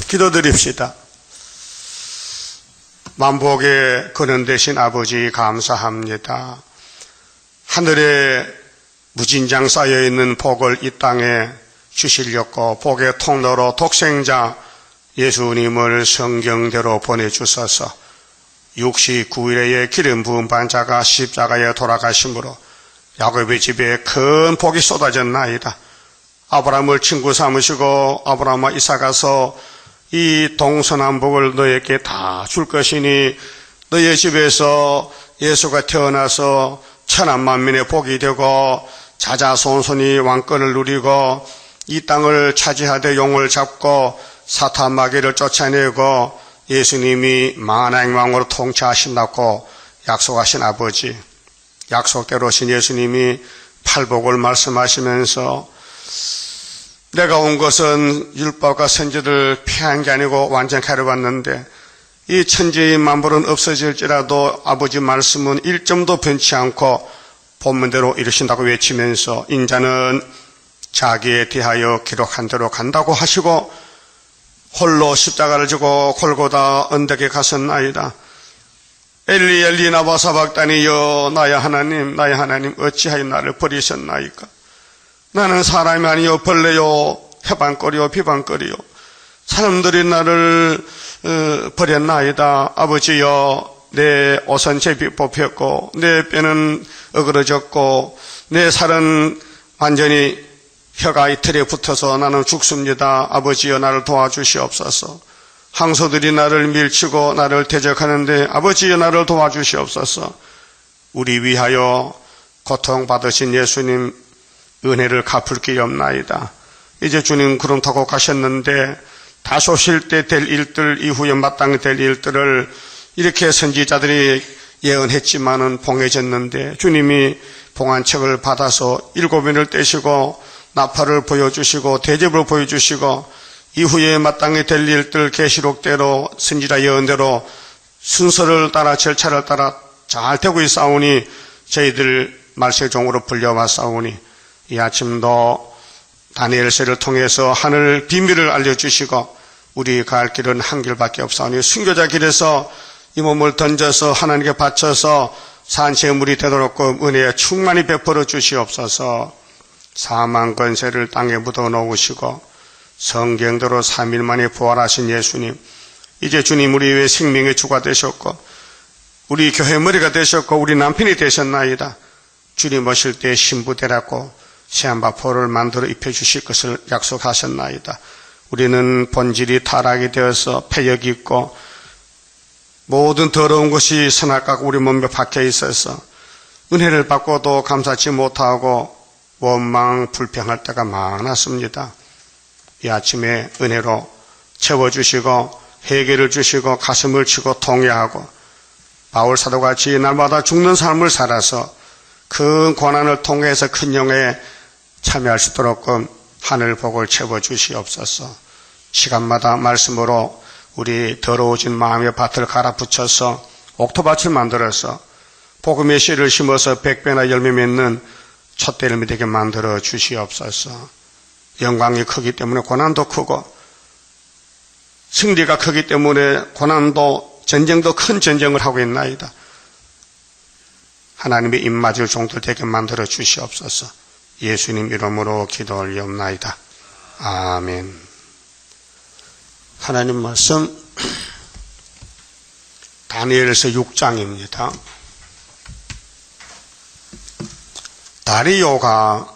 기도드립시다. 만복의 근원 되신 아버지 감사합니다. 하늘에 무진장 쌓여있는 복을 이 땅에 주시려고 복의 통로로 독생자 예수님을 성경대로 보내주셔서 69일의 기름 부은 반자가 십자가에 돌아가심으로 야곱의 집에 큰 복이 쏟아졌나이다. 아브라함을 친구 삼으시고 아브라함과 이삭아서 이 동서남북을 너에게 다 줄 것이니 너의 집에서 예수가 태어나서 천한만민의 복이 되고 자자손손이 왕권을 누리고 이 땅을 차지하되 용을 잡고 사탄 마귀를 쫓아내고 예수님이 만왕의 왕으로 통치하신다고 약속하신 아버지, 약속대로 오신 예수님이 팔복을 말씀하시면서 내가 온 것은 율법과 선지를 폐한 게 아니고 완전히 하려 왔는데 이 천지의 만물은 없어질지라도 아버지 말씀은 1점도 변치 않고 본문대로 이루신다고 외치면서 인자는 자기에 대하여 기록한 대로 간다고 하시고 홀로 십자가를 지고 골고다 언덕에 갔었나이다. 엘리 엘리 나와 사박다니여 나의 하나님 어찌하여 나를 버리셨나이까. 나는 사람이 아니요 벌레요 해방거리요 비방거리요 사람들이 나를 버렸나이다. 아버지여 내 옷은 제비 뽑혔고 내 뼈는 어그러졌고 내 살은 완전히 혀가 이틀에 붙어서 나는 죽습니다. 아버지여 나를 도와주시옵소서. 항소들이 나를 밀치고 나를 대적하는데 아버지여 나를 도와주시옵소서. 우리 위하여 고통받으신 예수님 은혜를 갚을 길이 없나이다. 이제 주님 구름 타고 가셨는데 다시 오실 때 될 일들 이후에 마땅히 될 일들을 이렇게 선지자들이 예언했지만은 봉해졌는데 주님이 봉안책을 받아서 7인을 떼시고 나팔을 보여주시고 대접을 보여주시고 이후에 마땅히 될 일들 계시록대로 선지자 예언대로 순서를 따라 절차를 따라 잘 되고 있사오니 저희들 말세종으로 불려왔사오니 이 아침도 다니엘서를 통해서 하늘 비밀을 알려주시고 우리 갈 길은 한 길밖에 없사오니 순교자 길에서 이 몸을 던져서 하나님께 바쳐서 산채물이 되도록 은혜에 충만히 베풀어 주시옵소서. 사망 권세를 땅에 묻어 놓으시고 성경대로 3일 만에 부활하신 예수님, 이제 주님 우리 위해 생명의 주가 되셨고 우리 교회 머리가 되셨고 우리 남편이 되셨나이다. 주님 오실 때 신부되라고 시한바포를 만들어 입혀주실 것을 약속하셨나이다. 우리는 본질이 타락이 되어서 폐역이 있고 모든 더러운 것이 선악과가 우리 몸에 박혀 있어서 은혜를 받고도 감사치 못하고 원망 불평할 때가 많았습니다. 이 아침에 은혜로 채워주시고 회개를 주시고 가슴을 치고 통회하고 바울사도같이 날마다 죽는 삶을 살아서 큰 고난을 통해서 큰 영예에 참여할 수 있도록 하늘 복을 채워주시옵소서. 시간마다 말씀으로 우리 더러워진 마음의 밭을 갈아붙여서 옥토밭을 만들어서 복음의 씨를 심어서 100배나 열매 맺는 촛대를 되게 만들어 주시옵소서. 영광이 크기 때문에 고난도 크고 승리가 크기 때문에 고난도 전쟁도 큰 전쟁을 하고 있나이다. 하나님의 입맞을 종들 되게 만들어 주시옵소서. 예수님 이름으로 기도 올리옵나이다. 아멘. 하나님 말씀 다니엘서 6장입니다. 다리오가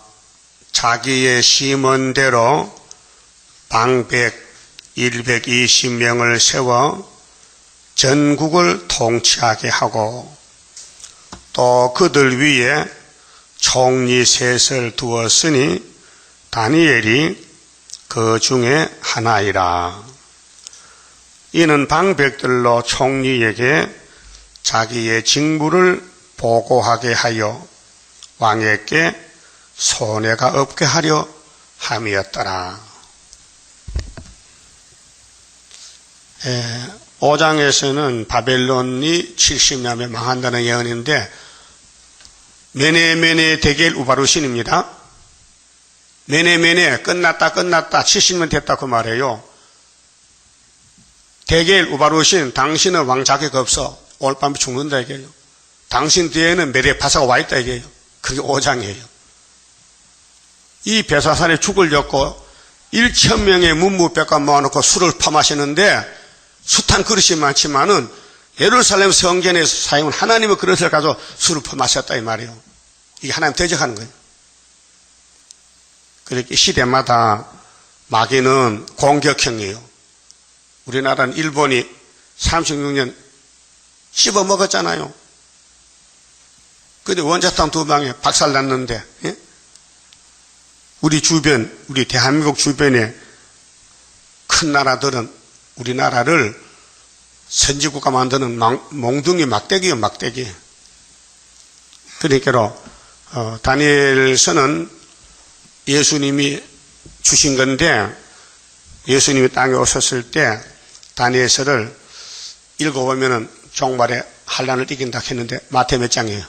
자기의 심은 대로 방백 120명을 세워 전국을 통치하게 하고 또 그들 위에 총리 셋을 두었으니 다니엘이 그 중에 하나이라. 이는 방백들로 총리에게 자기의 직무를 보고하게 하여 왕에게 손해가 없게 하려 함이었더라. 5장에서는 바벨론이 70년에 망한다는 예언인데 메네 데겔 우바루신입니다. 메네 끝났다 70년 됐다 그 말이에요. 대개일 우바루신 당신은 왕 자격 없어. 오늘 밤에 죽는다 이게요. 당신 뒤에는 메데파사가 와 있다 이게요. 그게 5장이에요. 이 베사산에 죽을 졌고 1,000명의 문무백관 모아놓고 술을 퍼마시는데 숱한 그릇이 많지만은 예루살렘 성전에서 사용한 하나님의 그릇을 가지고 술을 퍼마셨다 이 말이에요. 이게 하나님 대적하는 거예요. 그렇게 시대마다 마귀는 공격형이에요. 우리나라는 일본이 36년 씹어 먹었잖아요. 근데 원자탄 2방에 박살났는데, 예? 우리 주변, 우리 대한민국 주변에 큰 나라들은 우리나라를 선진국가 만드는 몽둥이 막대기요, 막대기. 그러니까 다니엘서는 예수님이 주신 건데, 예수님이 땅에 오셨을 때 다니엘서를 읽어보면은 종말에 환난을 이긴다 했는데 마태 몇 장이에요?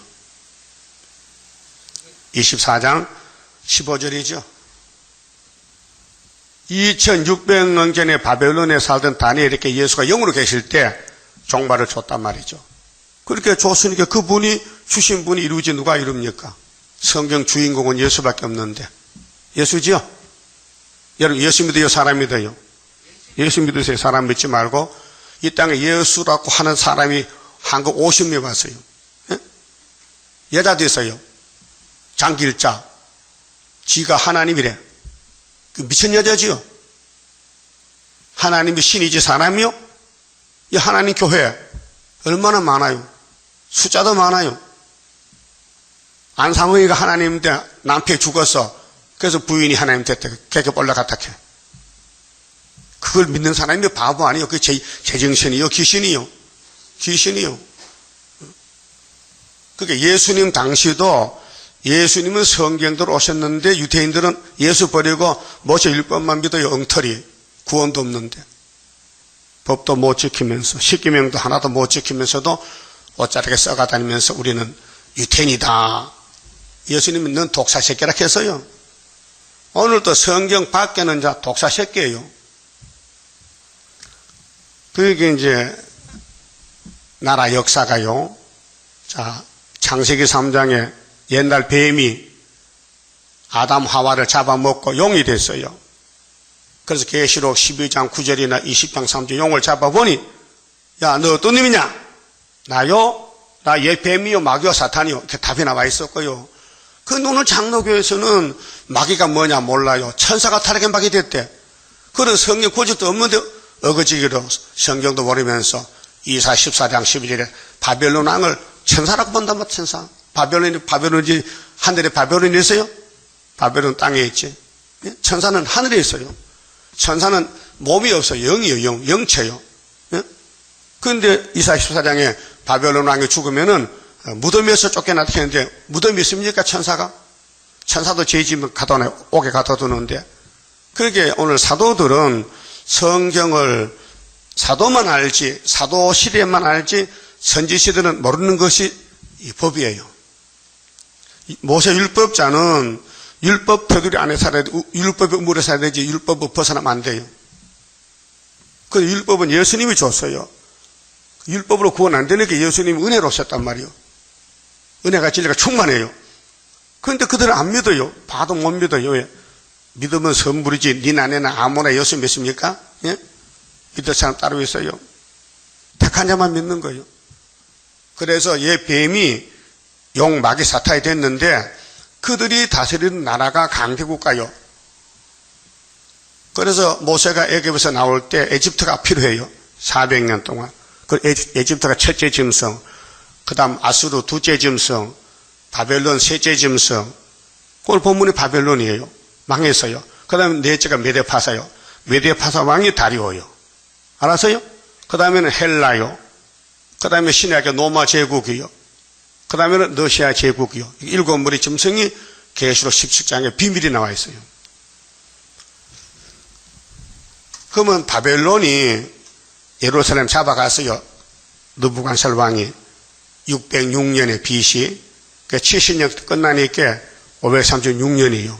24장 15절이죠. 2600년 전에 바벨론에 살던 다니엘에게 예수가 영으로 계실 때 종말을 줬단 말이죠. 그렇게 줬으니까 그분이 주신 분이 이루지 누가 이룹니까? 성경 주인공은 예수밖에 없는데. 예수지요? 여러분 예수 믿어요? 사람 믿어요? 예수 믿으세요. 사람 믿지 말고 이 땅에 예수라고 하는 사람이 한국 50명 왔어요. 예? 여자도 있어요. 장길자. 지가 하나님이래. 그 미친 여자지요. 하나님이 신이지 사람이요? 이 하나님 교회 얼마나 많아요. 숫자도 많아요. 안상호이가 하나님인데 남편이 죽었어. 그래서 부인이 하나님 됐다. 그렇게 올라갔다 해. 그걸 믿는 사람이 바보 아니요. 그게 제정신이요. 귀신이요. 귀신이요. 그러니까 예수님 당시도 예수님은 성경대로 오셨는데 유대인들은 예수 버리고 모세 율법만 믿어요. 엉터리. 구원도 없는데. 법도 못 지키면서 십계명도 하나도 못 지키면서도 옷자락에 써가 다니면서 우리는 유태인이다. 예수님은 넌 독사 새끼라 했어요. 오늘도 성경 밖에는 자 독사 새끼예요. 그게 이제 나라 역사가요. 자, 창세기 3장에 옛날 뱀이 아담 하와를 잡아먹고 용이 됐어요. 그래서 계시록 12장 9절이나 20장 3절 용을 잡아보니 야, 너 어떤 놈이냐? 나요? 나 얘 뱀이요, 마귀요, 사탄이요. 이렇게 답이 나와 있었고요. 그 오늘 장로교에서는 마귀가 뭐냐 몰라요. 천사가 타락한 마귀 됐대. 그런 성경 고집도 없는데 어거지기로 성경도 모르면서 이사 14장 12절에 바벨론 왕을 천사라고 본단 말이야. 천사. 바벨론이 하늘에 바벨론이 있어요? 바벨론 땅에 있지. 천사는 하늘에 있어요. 천사는 몸이 없어요. 영이에요. 영체요. 그런데 이사 14장에 바벨론 왕이 죽으면은 무덤에서 쫓겨났다 했는데 무덤이 있습니까? 천사가? 천사도 죄짐을 옥에 갖다 두는데. 그렇게 오늘 사도들은 성경을 사도만 알지 사도 시대만 알지 선지 시대는 모르는 것이 이 법이에요. 모세 율법자는 율법 테두리 안에 살아야 돼. 율법의 우물에 살아야 되지 율법을 벗어나면 안 돼요. 그 율법은 예수님이 줬어요. 율법으로 구원 안 되니까 예수님이 은혜로 오셨단 말이에요. 은혜가 진리가 충만해요. 그런데 그들은 안 믿어요. 봐도 못 믿어요. 왜? 믿으면 선물이지 닌 안에는 아무나 예수 믿습니까? 예? 믿을 사람 따로 있어요. 택한 자만 믿는 거예요. 그래서 얘 뱀이 용 마귀 사탄이 됐는데 그들이 다스리는 나라가 강대국가요. 그래서 모세가 애굽에서 나올 때 에집트가 필요해요. 400년 동안. 그 에집트가 첫째 짐승, 그 다음 아수르 둘째 짐승, 바벨론 셋째 짐승. 오늘 본문이 바벨론이에요. 망했어요. 그 다음에 넷째가 메데파사요. 메데파사 왕이 다리오요. 알았어요? 그 다음에는 헬라요. 그 다음에 신약의 로마 제국이요. 그 다음에는 러시아 제국이요. 7무리 짐승이 계시록 17장에 비밀이 나와 있어요. 그러면 바벨론이 예루살렘 잡아갔어요. 느부갓네살 왕이 606년에 BC. 70년 끝나니까 536년이에요.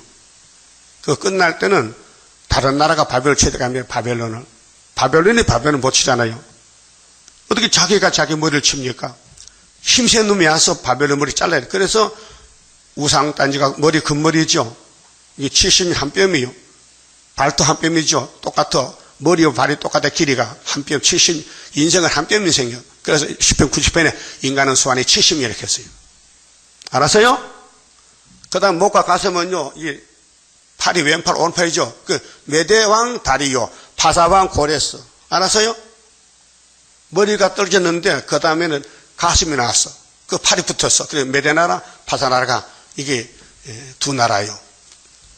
그 끝날 때는 다른 나라가 바벨을 쳐들어가면 바벨론을 바벨론을 못 치잖아요. 어떻게 자기가 자기 머리를 칩니까? 힘센 놈이 와서 바벨론 머리 잘라야 돼. 그래서 우상단지가 머리 금머리죠. 이게 70이 한 뼘이요. 발도 한 뼘이죠. 똑같아. 머리와 발이 똑같아. 길이가 한 뼘, 70, 인생은 한 뼘이 생겨. 그래서 10편, 90편에 인간은 수완이 70 이렇게 했어요. 알았어요? 그 다음 목과 가슴은요, 이 팔이 왼팔, 오른팔이죠. 그 메대왕 다리요, 파사왕 고레스. 알았어요? 머리가 떨어졌는데, 그 다음에는 가슴이 나왔어. 그 팔이 붙었어. 그래서 메대나라, 파사나라가 이게 두 나라요.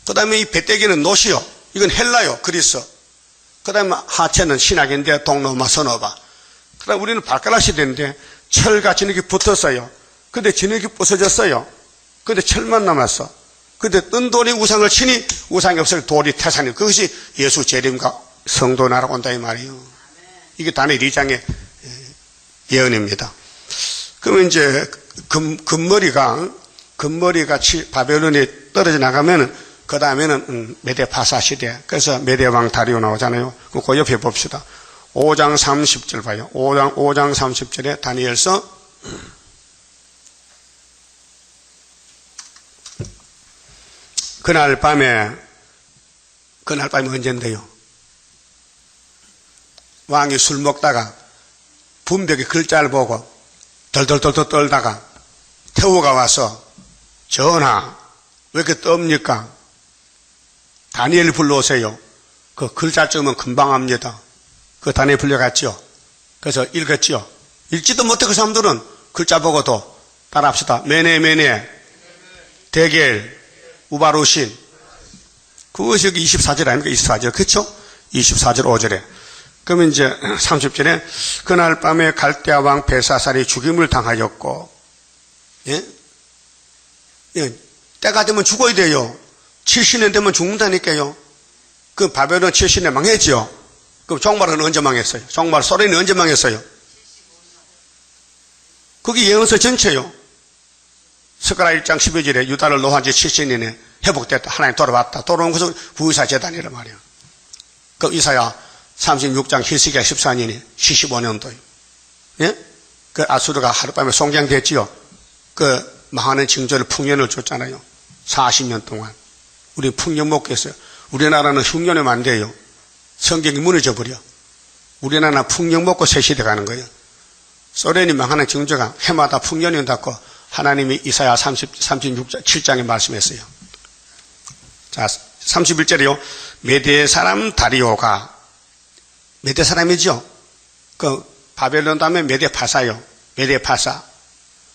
그 다음에 이 배때기는 노시요. 이건 헬라요. 그리스. 그 다음에 하체는 신학인데 동로마, 서노바. 그 다음에 우리는 발가락 시대인데 철과 진흙이 붙었어요. 근데 진흙이 부서졌어요. 근데 철만 남았어. 근데 뜬 돌이 우상을 치니 우상이 없을 돌이 태산이. 그것이 예수 재림과 성도 날아온다 이 말이에요. 이게 다니엘 2장의 예언입니다. 그러면 이제 금머리가 바벨론에 떨어져 나가면은 그 다음에는 메대 파사 시대. 그래서 메대 왕 다리오 나오잖아요. 그 옆에 봅시다. 5장 30절 봐요. 5장 30절에 다니엘서 그날 밤에 언젠데요? 왕이 술 먹다가 분벽에 글자를 보고 덜덜덜덜 떨다가 태우가 와서 전하 왜 이렇게 떱니까? 다니엘 불러오세요. 그 글자 적으면 금방 합니다. 그 다니엘 불려갔죠. 그래서 읽었죠. 읽지도 못해 그 사람들은 글자 보고도 따라합시다. 메네 데겔 우바루신. 그것이 여기 24절 아닙니까? 24절 그렇죠? 24절 5절에. 그러면 이제 30절에 그날 밤에 갈대아 왕 벨사살이 죽임을 당하였고, 예? 때가 되면 죽어야 돼요. 70년 되면 죽는다니까요. 그 바벨론 70년 망했죠. 그럼 종말은 언제 망했어요? 종말 소련이 언제 망했어요? 그게 예언서 전체요. 스가랴 1장 12절에 유다를 노한 지 70년에 회복됐다. 하나님 돌아왔다. 돌아온 것은 부의사 재단이란 말이에요. 그 이사야 36장 히스기야 14년이 75년도요. 예? 그 아수르가 하룻밤에 송장됐지요. 그 망하는 징조를 풍년을 줬잖아요. 40년 동안. 우리 풍년 못 깼어요. 우리나라는 흉년에 안 돼요. 성경이 무너져 버려. 우리나라는 풍년 먹고 새 시대 가는 거예요. 소련이 망하는 징조가 해마다 풍년이 온다고 하나님이 이사야 36장 7장에 말씀했어요. 자, 31절이요. 메대 사람 다리오가, 메대 사람이죠. 그 바벨론 다음에 메대 파사요. 메대 파사.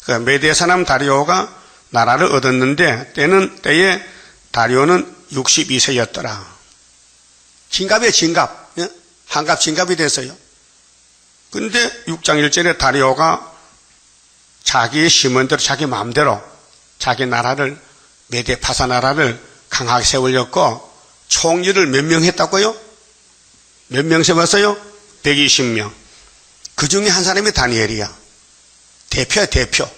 그 메대 사람 다리오가 나라를 얻었는데 때에 다리오는 62세였더라. 진갑이에요, 진갑. 예? 한갑 진갑이 됐어요. 근데 6장 1절에 다리오가 자기의 심은대로 자기 마음대로 자기 나라를 메대 파사 나라를 강하게 세우려고 총리를 몇 명 했다고요? 몇 명 세웠어요? 120명. 그 중에 한 사람이 다니엘이야. 대표야, 대표.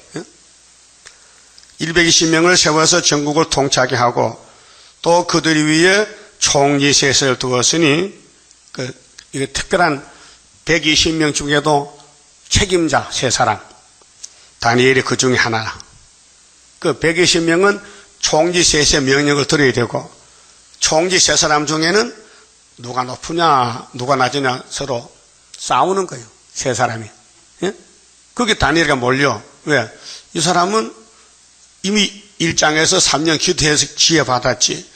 120명을 세워서 전국을 통치하게 하고 또 그들 위에 총리 셋을 두었으니 이거 특별한 120명 중에도 책임자 세 사람. 다니엘이 그 중에 하나라. 그 120명은 총리 셋의 명령을 들어야 되고 총리 세 사람 중에는 누가 높으냐 누가 낮으냐 서로 싸우는 거예요. 세 사람이. 예? 그게 다니엘가 몰려. 왜? 이 사람은 이미 1장에서 3년 기도해서 지혜받았지.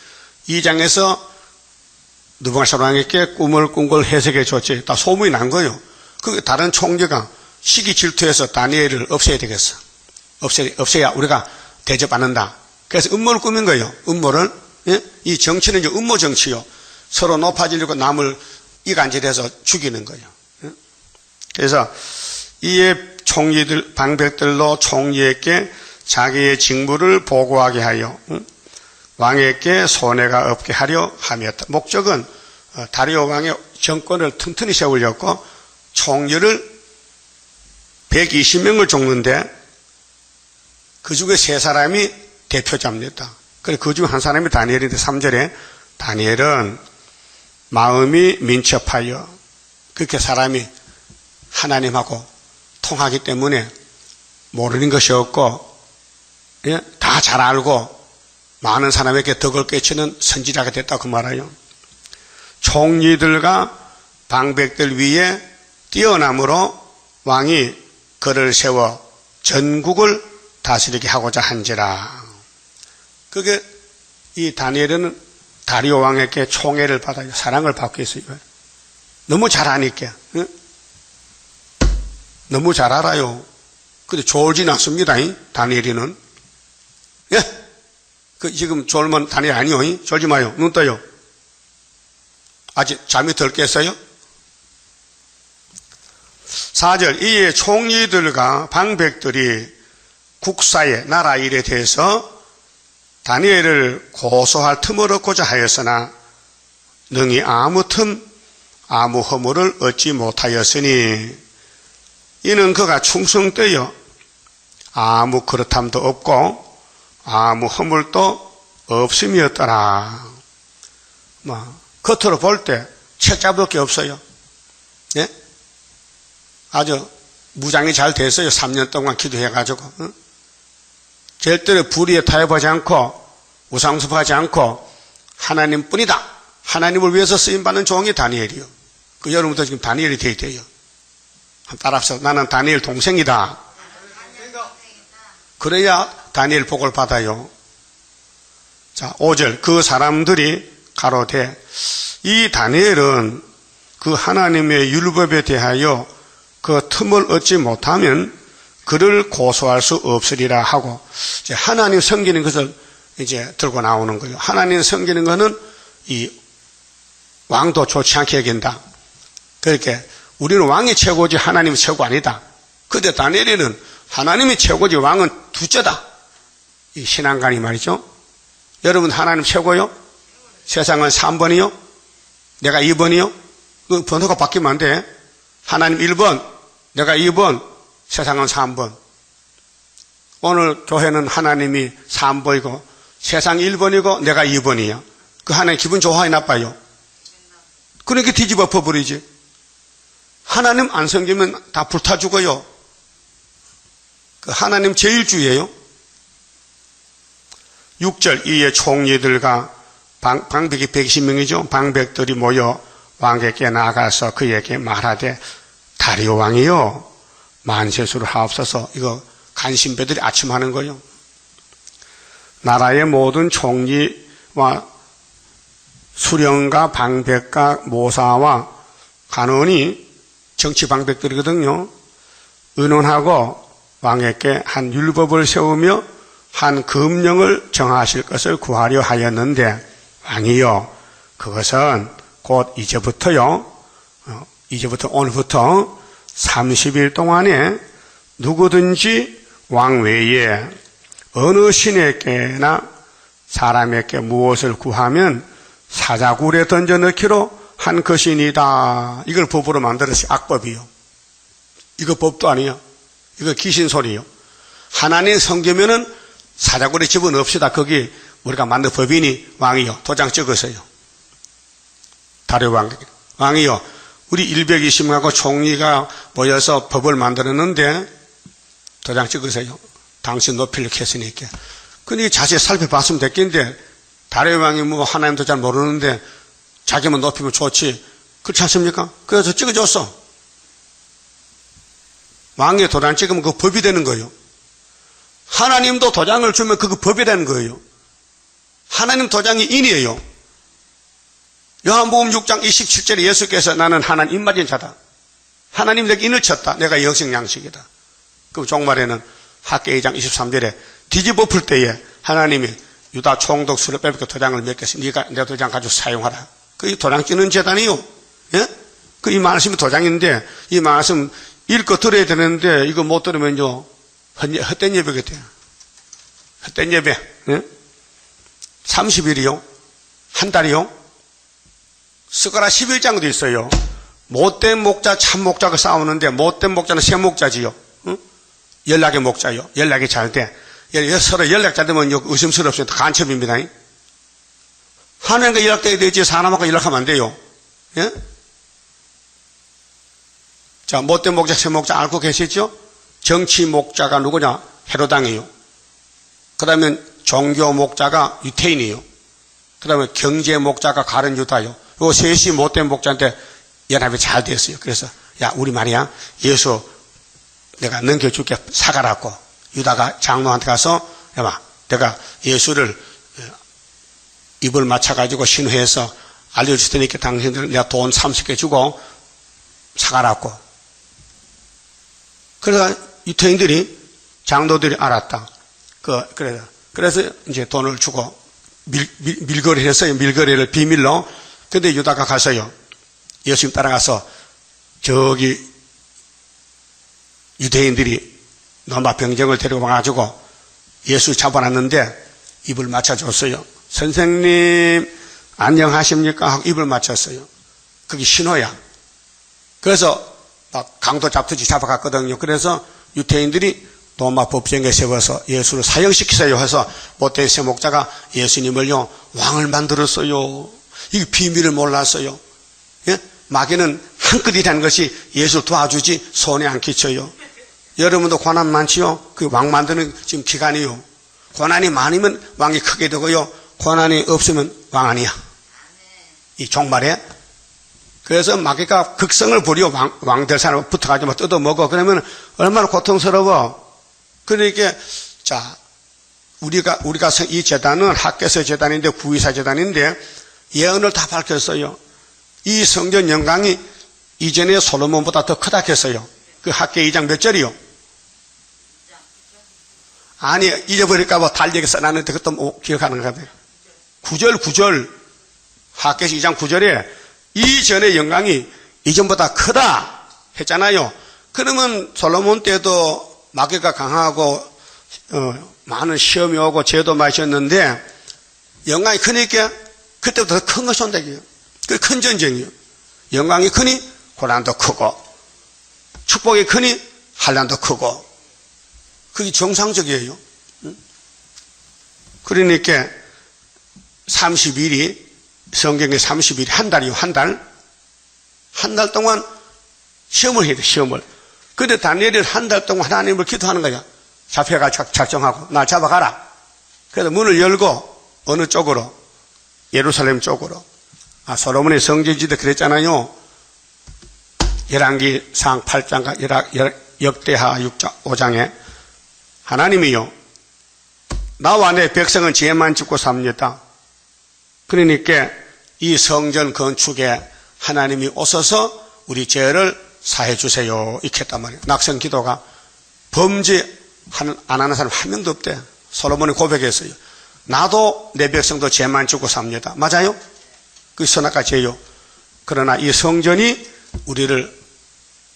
2장에서 느부갓네살 왕에게 꿈을 꾼 걸 해석해 줬지. 다 소문이 난 거예요. 그게 다른 총리가 시기 질투해서 다니엘을 없애야 되겠어. 없애야 우리가 대접 안 한다. 그래서 음모를 꾸민 거예요. 음모를. 예? 이 정치는 이제 음모 정치요. 서로 높아지려고 남을 이간질해서 죽이는 거예요. 예? 그래서 이에 총리들, 방백들로 총리에게 자기의 직무를 보고하게 하여 왕에게 손해가 없게 하려 함이었다. 목적은 다리오 왕의 정권을 튼튼히 세우려고 총리를 120명을 쫓는데 그 중에 세 사람이 대표자입니다. 그래서 그 중 한 사람이 다니엘인데 3절에 다니엘은 마음이 민첩하여 그렇게 사람이 하나님하고 통하기 때문에 모르는 것이 없고, 예? 다 잘 알고 많은 사람에게 덕을 끼치는 선지자가 됐다고 그 말이에요. 총리들과 방백들 위에 뛰어남으로 왕이 그를 세워 전국을 다스리게 하고자 한지라. 그게 이 다니엘은 다리오 왕에게 총애를 받아요. 사랑을 받고 있어요. 너무 잘하니까. 응? 너무 잘 알아요. 근데 졸진 않습니다. 다니엘이는. 예? 지금 졸면 다니엘 아니요. 졸지 마요. 눈 떠요. 아직 잠이 덜 깼어요? 4절, 이에 총리들과 방백들이 국사의 나라 일에 대해서 다니엘을 고소할 틈을 얻고자 하였으나 능히 아무 허물을 얻지 못하였으니 이는 그가 충성되어 아무 그렇함도 없고 아무 허물도 없음이었더라. 겉으로 볼 때 채잡을 게 없어요. 예? 아주 무장이 잘 됐어요. 3년 동안 기도해가지고. 응? 절대로 불의에 타협하지 않고 우상숭배하지 않고 하나님뿐이다. 하나님을 위해서 쓰임받는 종이 다니엘이요. 그 여러분도 지금 다니엘이 되어야 돼요. 따라서 나는 다니엘 동생이다. 그래야 다니엘 복을 받아요. 자, 5절, 그 사람들이 가로되 이 다니엘은 그 하나님의 율법에 대하여 그 틈을 얻지 못하면 그를 고소할 수 없으리라 하고, 이제 하나님 섬기는 것을 이제 들고 나오는 거예요. 하나님 섬기는 것은 이 왕도 좋지 않게 여긴다. 그렇게 우리는 왕이 최고지 하나님이 최고 아니다. 그런데 다니엘은 하나님이 최고지 왕은 둘째다. 이 신앙관이 말이죠. 여러분 하나님 최고요? 세상은 3번이요? 내가 2번이요? 그 번호가 바뀌면 안 돼. 하나님 1번, 내가 2번, 세상은 3번. 오늘 교회는 하나님이 3번이고 세상이 1번이고 내가 2번이야. 그 하나님 기분 좋아요, 나빠요? 그러니까 뒤집어 버리지. 하나님 안 섬기면 다 불타 죽어요. 그 하나님 제일주의예요. 6절, 이에 총리들과 방백이 120명이죠. 방백들이 모여 왕에게 나가서 그에게 말하되 다리오 왕이요 만세수를 하옵소서. 이거 간신배들이 아침하는 거예요. 나라의 모든 총리와 수령과 방백과 모사와 간원이 정치 방백들이거든요. 의논하고 왕에게 한 율법을 세우며 한 금령을 정하실 것을 구하려 하였는데 왕이요 그것은 곧 이제부터 오늘부터 30일 동안에 누구든지 왕 외에 어느 신에게나 사람에게 무엇을 구하면 사자굴에 던져넣기로 한 것이니다. 이걸 법으로 만들었어요. 악법이요. 이거 법도 아니에요. 이거 귀신 소리요. 하나님 섬기면은 사자굴에 집어넣읍시다. 거기 우리가 만든 법이니 왕이요. 도장 찍으세요. 다리오 왕이요. 우리 120명하고 총리가 모여서 법을 만들었는데 도장 찍으세요. 당신 높이를 켰으니까. 근데 자세히 살펴봤으면 됐겠는데 다리오 왕이 뭐 하나님도 잘 모르는데 자기만 높이면 좋지. 그렇지 않습니까? 그래서 찍어줬어. 왕의 도장 찍으면 그 법이 되는 거예요. 하나님도 도장을 주면 그거 법이 되는 거예요. 하나님 도장이 인이에요. 요한복음 6장 27절에 예수께서 나는 하나님 입맞은 자다. 하나님 내게 인을 쳤다. 내가 영생 양식이다. 그럼 종말에는 학계 2장 23절에 뒤집어 풀 때에 하나님이 유다 총독 수를 빼앗고 도장을 몇 개씩 네가 내 도장 가지고 사용하라. 그 도장 찍는 재단이요. 예? 그 이 말씀이 도장인데 이 말씀 읽고 들어야 되는데 이거 못 들으면요 헛된 예배가 돼요. 헛된 예배. 예? 30일이요? 한 달이요? 스가랴 11장도 있어요. 못된 목자, 참 목자가 싸우는데 못된 목자는 새 목자지요. 응? 연락의 목자요. 연락이 잘 돼. 서로 연락 잘 되면 의심스럽습니다. 간첩입니다. 하나님과 연락돼야 되지 사람하고 연락하면 안 돼요. 예? 자, 못된 목자, 새 목자 알고 계시죠? 정치 목자가 누구냐? 헤로당이에요. 그 다음에 종교 목자가 유태인이에요. 그 다음에 경제 목자가 가룟 유다요. 요 셋이 못된 목자한테 연합이 잘 됐어요. 그래서, 야, 우리 말이야, 예수 내가 넘겨줄게, 사가라고. 유다가 장로한테 가서, 야, 내가 예수를 입을 맞춰가지고 신회해서 알려줄 테니까 당신들 내가 돈 30개 주고 사가라고. 그래서 유태인들이, 장로들이 알았다. 그래서 이제 돈을 주고 밀거래를 했어요. 밀거래를 비밀로. 근데 유다가 가서요. 예수님 따라가서 저기 유대인들이 로마 병정을 데리고 와가지고 예수 잡아놨는데 입을 맞춰줬어요. 선생님 안녕하십니까 하고 입을 맞췄어요. 그게 신호야. 그래서 막 강도 잡듯이 잡아갔거든요. 그래서 유태인들이 로마 법정에 세워서 예수를 사형시키세요 해서 못된 새 목자가 예수님을요 왕을 만들었어요. 이 비밀을 몰랐어요. 예? 마귀는 한 끗이라는 것이 예수를 도와주지 손에 안 끼쳐요. 여러분도 고난 많지요? 그 왕 만드는 지금 기간이요. 고난이 많으면 왕이 크게 되고요. 고난이 없으면 왕 아니야. 이 종말에. 그래서 마귀가 극성을 부려 왕 될 사람 붙어가지고 뜯어먹어. 그러면 얼마나 고통스러워. 그러니까, 자, 우리가 이 재단은 학개서 재단인데 구의사 재단인데 예언을 다 밝혔어요. 이 성전 영광이 이전에 솔로몬보다 더 크다 했어요. 그 학개 2장 몇 절이요? 아니, 잊어버릴까봐 달력에 써놨는데 그것도 뭐 기억하는 것 같아요. 9절. 학개서 2장 9절에 이전의 영광이 이전보다 크다 했잖아요. 그러면 솔로몬 때도 마귀가 강하고 많은 시험이 오고 죄도 마셨는데 영광이 크니까 그때부터 더 큰 것이 온다고요. 그 큰 전쟁이에요. 영광이 크니 고난도 크고 축복이 크니 환난도 크고 그게 정상적이에요. 그러니까 30일이 성경에 30일이 한 달이요. 한 달 동안 시험을 해야 돼. 시험을. 근데 다니엘이 한 달 동안 하나님을 기도하는 거야. 잡혀가지고 작정하고 날 잡아가라. 그래서 문을 열고 어느 쪽으로? 예루살렘 쪽으로. 솔로몬의 성전지도 그랬잖아요. 열왕기상 8장과 역대하 5장에 하나님이요. 나와 내 백성은 죄만 짓고 삽니다. 그러니까 이 성전 건축에 하나님이 오셔서 우리 죄를 사해 주세요. 이렇게 했단 말이에요. 낙성 기도가 범죄 안 하는 사람 한 명도 없대. 솔로몬이 고백했어요. 나도 내 백성도 죄만 짓고 삽니다. 맞아요? 그 선악과 죄요. 그러나 이 성전이 우리를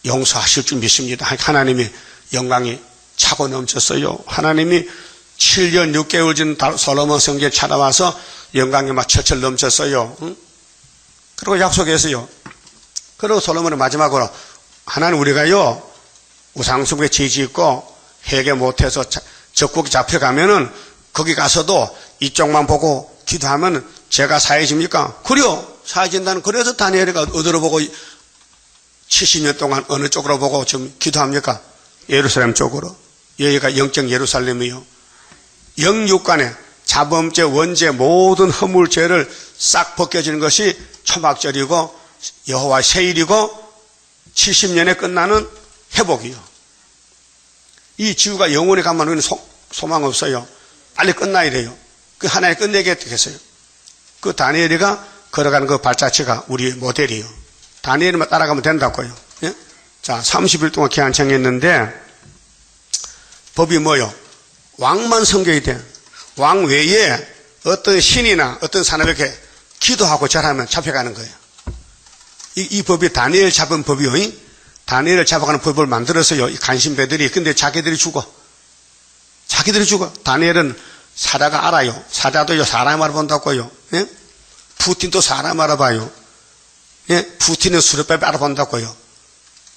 용서하실 줄 믿습니다. 하나님이 영광이 차고 넘쳤어요. 하나님이 7년 6개월 전 솔로몬 성전에 찾아와서 영광이 막 철철 넘쳤어요. 응? 그리고 약속했어요. 그리고 솔로몬은 마지막으로 하나님 우리가요 우상숭배 죄짓고 회개 못해서 적국이 잡혀가면은 거기 가서도 이쪽만 보고 기도하면 죄가 사해집니까? 그래요. 사해진다는. 그래서 다니엘이가 어디로 보고 70년 동안 어느 쪽으로 보고 지금 기도합니까? 예루살렘 쪽으로. 여기가 영적 예루살렘이요. 영육간에 자범죄, 원죄, 모든 허물죄를 싹 벗겨지는 것이 초막절이고 여호와의 세일이고 70년에 끝나는 회복이요. 이 지구가 영원히 가면 우리는 소망 없어요. 빨리 끝나야 돼요. 그 하나님 끝내게 되겠어요. 그 다니엘이가 걸어가는 그 발자취가 우리 모델이요. 다니엘만 따라가면 된다고요. 예? 자, 30일 동안 기한 정했는데 법이 뭐요? 왕만 섬겨야 돼. 왕 외에 어떤 신이나 어떤 사람에게 기도하고 절하면 잡혀가는 거예요. 이 법이 다니엘 잡은 법이요. 다니엘을 잡아가는 법을 만들었어요. 이 간신배들이. 근데 자기들이 죽어. 다니엘은 사자가 알아요. 사자도요, 사람 알아본다고요. 예? 푸틴도 사람 알아봐요. 예? 푸틴은 수렵밥 알아본다고요.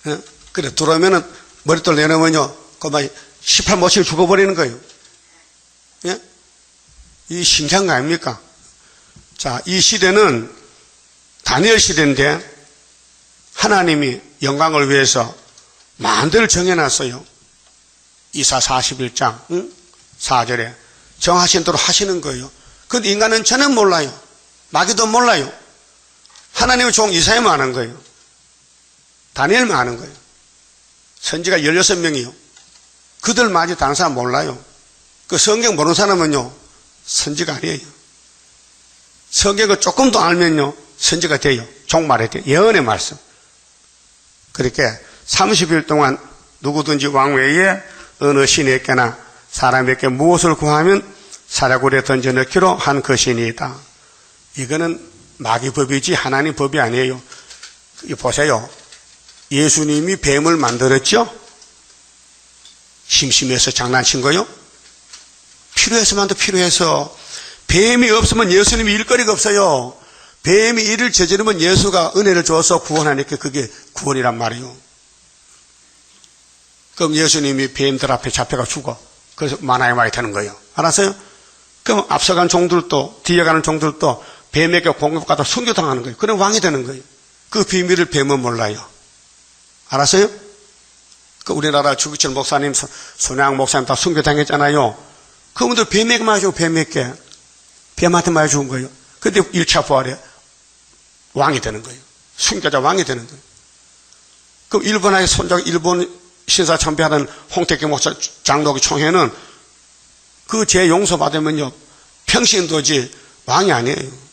예? 그래, 들어오면은 머리돌 내놓으면요, 그만 18모치를 죽어버리는 거예요. 예? 이 신기한 거 아닙니까? 자, 이 시대는 다니엘 시대인데 하나님이 영광을 위해서 만대를 정해놨어요. 이사 41장 4절에 정하신 대로 하시는 거예요. 그런데 인간은 전혀 몰라요. 마귀도 몰라요. 하나님의 종 이사야만 아는 거예요. 다니엘만 아는 거예요. 선지가 16명이요. 그들마저 다른 사람 몰라요. 그 성경 모르는 사람은요, 선지가 아니에요. 성경을 조금 더 알면요, 선지가 돼요. 종말에 돼요. 예언의 말씀. 그렇게 30일 동안 누구든지 왕 외에 어느 신에게나 사람에게 무엇을 구하면 사자굴에 던져넣기로 한 것이니이다. 이거는 마귀 법이지 하나님 법이 아니에요. 보세요. 예수님이 뱀을 만들었죠? 심심해서 장난친 거요? 필요해서 만도 필요해서. 뱀이 없으면 예수님이 일거리가 없어요. 뱀이 일을 저지르면 예수가 은혜를 줘서 구원하니까 그게 구원이란 말이에요. 그럼 예수님이 뱀들 앞에 잡혀가 죽어. 그래서 만화에 많이 되는 거예요. 알았어요? 그럼 앞서간 종들도 뒤에 가는 종들도 뱀에게 공격받아 순교당하는 거예요. 그럼 왕이 되는 거예요. 그 비밀을 뱀은 몰라요. 알았어요? 그 우리나라 주기철 목사님, 손양 목사님 다 순교당했잖아요. 그분들 뱀에게 맞아, 뱀에게. 뱀한테 맞아 죽은 거예요. 근데 1차 부활에 왕이 되는 거예요. 순교자 왕이 되는 거예요. 그럼 일본의 손자, 일본 신사 참배하던 홍택기 목사 장로기 총회는 그 죄 용서받으면요, 평신도지 왕이 아니에요.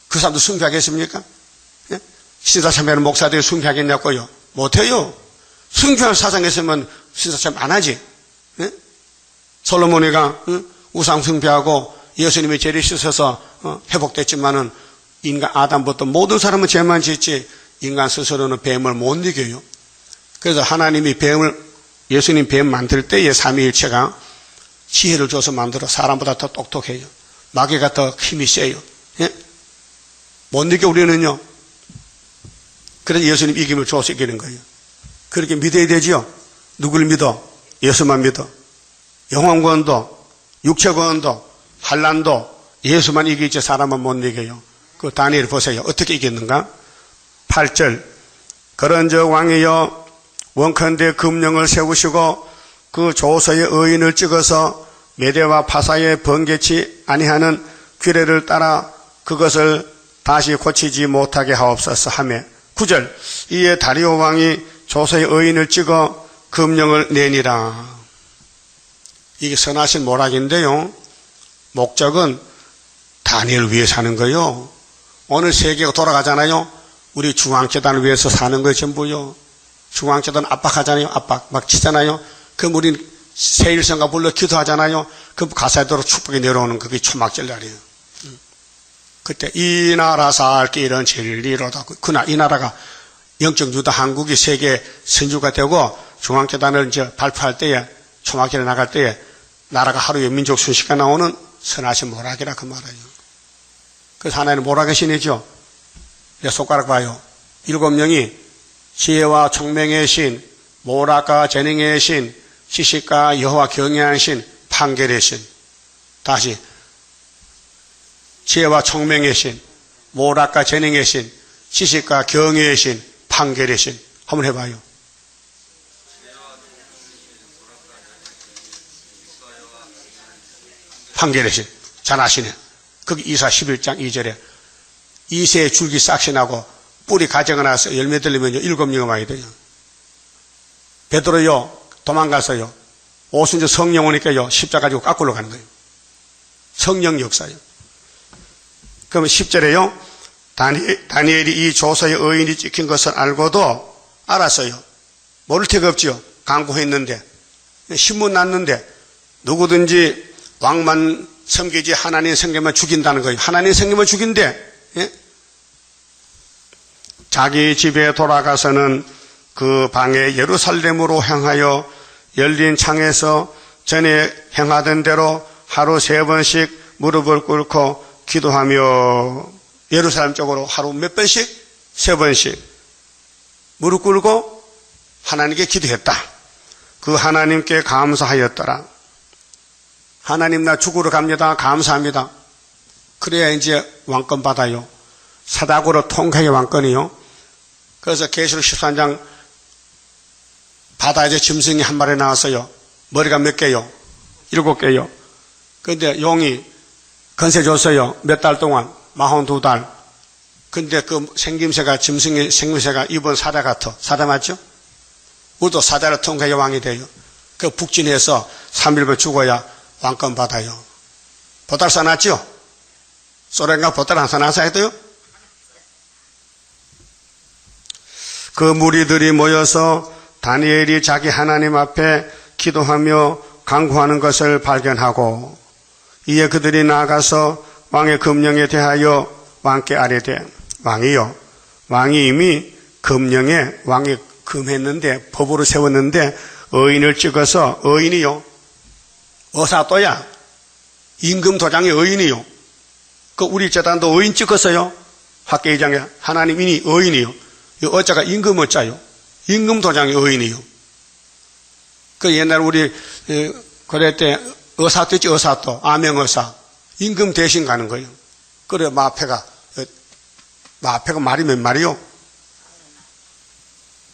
그 사람도 순교하겠습니까? 예? 신사 참배하는 목사들이 순교하겠냐고요? 못해요. 순교할 사상에 있으면 신사 참배 안 하지. 예? 솔로몬이가 우상 숭배하고 예수님의 죄를 씻어서 회복됐지만은 인간 아담부터 모든 사람은 죄만 짓지 인간 스스로는 뱀을 못 이겨요. 그래서 하나님이 예수님 뱀 만들 때에 삼위일체가 지혜를 줘서 만들어 사람보다 더 똑똑해요. 마귀가 더 힘이 세요. 예? 못 이겨 우리는요. 그래서 예수님 이김을 줘서 이기는 거예요. 그렇게 믿어야 되지요. 누굴 믿어? 예수만 믿어. 영혼권도 육체권도 환난도 예수만 이기지 사람은 못 이겨요. 그 다니엘 보세요. 어떻게 이겼는가? 8절 그런즉 왕이여 원컨대 금령을 세우시고 그 조서의 의인을 찍어서 메대와 파사에 번개치 아니하는 규례를 따라 그것을 다시 고치지 못하게 하옵소서 하며 9절 이에 다리오 왕이 조서의 의인을 찍어 금령을 내니라. 이게 선하신 모락인데요. 목적은 다니엘을 위해서 하는 거예요. 오늘 세계가 돌아가잖아요. 우리 중앙재단을 위해서 사는 거예요. 전부요. 중앙재단 압박하잖아요. 압박 막 치잖아요. 그럼 우린 세일성가 불러 기도하잖아요. 그럼 가사대로 축복이 내려오는 그게 초막절 날이에요. 그때 이 나라 살 길은 진리로다. 그날 이 나라가 영적 유다 한국이 세계 선주가 되고 중앙재단을 이제 발표할 때에 초막절에 나갈 때에 나라가 하루에 민족 순식가 나오는 선하신 모락이라 그 말이에요. 그래서 하나님 모락의 신이죠. 내 손가락 봐요. 7명이 지혜와 총명의 신, 모락과 재능의 신, 지식과 여호와 경외하는 신, 판결의 신. 다시 지혜와 총명의 신, 모락과 재능의 신, 지식과 경외의 신, 판결의 신. 한번 해봐요. 판결의 신. 잘 아시네. 거기 이사 11장 2절에 이새의 줄기 싹시 나고 뿌리 가져가 나서 열매 들리면요 7명이 와야 돼요. 베드로요 도망가서요 오순절 성령 오니까요 십자 가지고 깎으러 가는 거예요. 성령 역사요. 그러면 10절에요 다니엘이 이 조서의 의인이 찍힌 것을 알고도 알았어요. 모를 데가 없지요. 강구했는데 신문 났는데 누구든지 왕만 섬기지 하나님 섬기면 죽인다는 거예요. 하나님 섬기면 죽인대. 예? 자기 집에 돌아가서는 그 방에 예루살렘으로 향하여 열린 창에서 전에 행하던 대로 하루 3번씩 무릎을 꿇고 기도하며 예루살렘 쪽으로 하루 몇 번씩? 3번씩 무릎 꿇고 하나님께 기도했다. 그 하나님께 감사하였더라. 하나님 나 죽으러 갑니다. 감사합니다. 그래야 이제 왕권 받아요. 사닥으로 통쾌하게 왕권이요. 그래서 계시록 13장 바다에서 짐승이 한 마리 나왔어요. 머리가 몇 개요? 7개요. 근데 용이 건세 줬어요. 몇 달 동안? 42달. 근데 그 생김새가, 짐승의 생김새가 이번 사자 같아. 사자 맞죠? 우리도 사자를 통과해 왕이 돼요. 그 북진해서 3일만 죽어야 왕권 받아요. 보따리 싸놨죠? 소련가 보따리 안 싸놨어야 돼요? 그 무리들이 모여서 다니엘이 자기 하나님 앞에 기도하며 간구하는 것을 발견하고 이에 그들이 나아가서 왕의 금령에 대하여 왕께 아뢰되 왕이요 왕이 이미 금령에 왕이 금했는데 법으로 세웠는데 의인을 찍어서 의인이요 어사또야 임금 도장의 의인이요 그 우리 재단도 의인 찍었어요. 학계의장에 하나님이니 의인이요 이 어자가 임금 어자요 임금 도장의 의인이요. 그 옛날 우리 그럴 때 의사도 있지 의사도 아명의사 임금 대신 가는 거예요. 그래 마패가 말이 몇 마리요?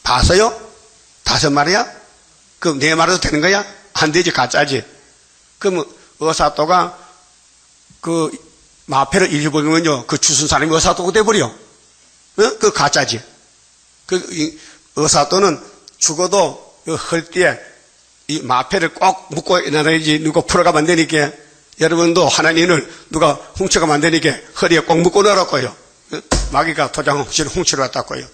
봤어요? 5마리야? 그럼 4마리도 되는 거야? 안 되지 가짜지. 그럼 의사도가 그 마패를 잃어버리면요 그 주순 사람이 의사도가 돼버려. 어? 그 가짜지. 그 의사도는 죽어도 그 헐띠에 이 마패를 꼭 묶고 일어나야지 누가 풀어가면 안 되니까 여러분도 하나님을 누가 훔쳐가면 안 되니까 허리에 꼭 묶고 넣으라고요. 마귀가 도장 훔치러 왔다고요.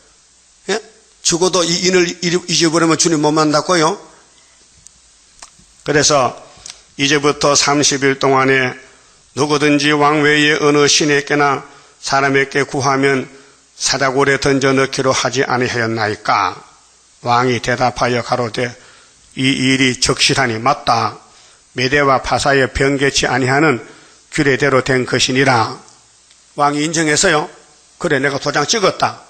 예? 죽어도 이 인을 잊어버리면 주님 못 만났고요. 그래서 이제부터 30일 동안에 누구든지 왕 외에 어느 신에게나 사람에게 구하면 사자굴에 던져 넣기로 하지 아니하였나이까? 왕이 대답하여 가로되 이 일이 적실하니 맞다. 메대와 파사에 변개치 아니하는 규례대로 된 것이니라. 왕이 인정했어요. 그래 내가 도장 찍었다.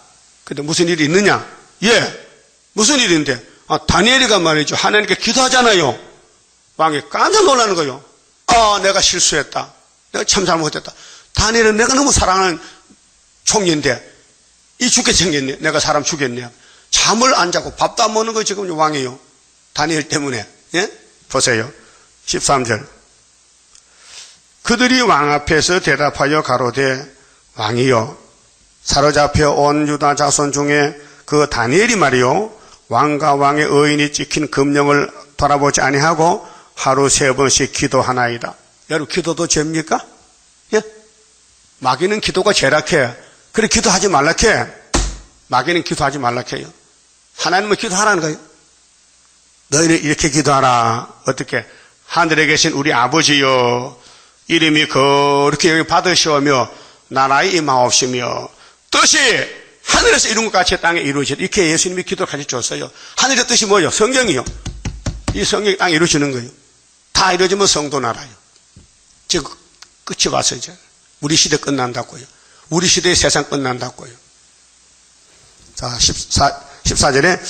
근데 무슨 일이 있느냐? 예. 무슨 일인데? 다니엘이가 말이죠. 하나님께 기도하잖아요. 왕이 깜짝 놀라는 거예요. 내가 실수했다. 내가 참 잘못했다. 다니엘은 내가 너무 사랑하는 총리인데 이 죽게 생겼네. 내가 사람 죽였네. 잠을 안 자고 밥도 안 먹는 거 지금 왕이에요. 다니엘 때문에. 예? 보세요. 13절. 그들이 왕 앞에서 대답하여 가로되 왕이여 사로잡혀 온 유다 자손 중에 그 다니엘이 말이요 왕과 왕의 의인이 찍힌 금령을 돌아보지 아니하고 하루 3번씩 기도하나이다. 여러분 기도도 죄입니까? 예? 마귀는 기도가 죄락해. 그래 기도하지 말라해. 마귀는 기도하지 말라해요. 하나님은 기도하라는 거예요. 너희는 이렇게 기도하라. 어떻게? 하늘에 계신 우리 아버지여 이름이 거룩히 여기 받으시오며 나라의 임하옵시며 뜻이 하늘에서 이룬 것 같이 땅에 이루어지라. 이렇게 예수님이 기도를 가르쳐줬어요. 하늘의 뜻이 뭐예요? 성경이요. 이 성경이 땅에 이루어지는 거예요. 다 이루어지면 성도 나라요. 지금 끝이 왔어요. 이제. 우리 시대 끝난다고요. 우리 시대의 세상 끝난다고요. 자, 14절에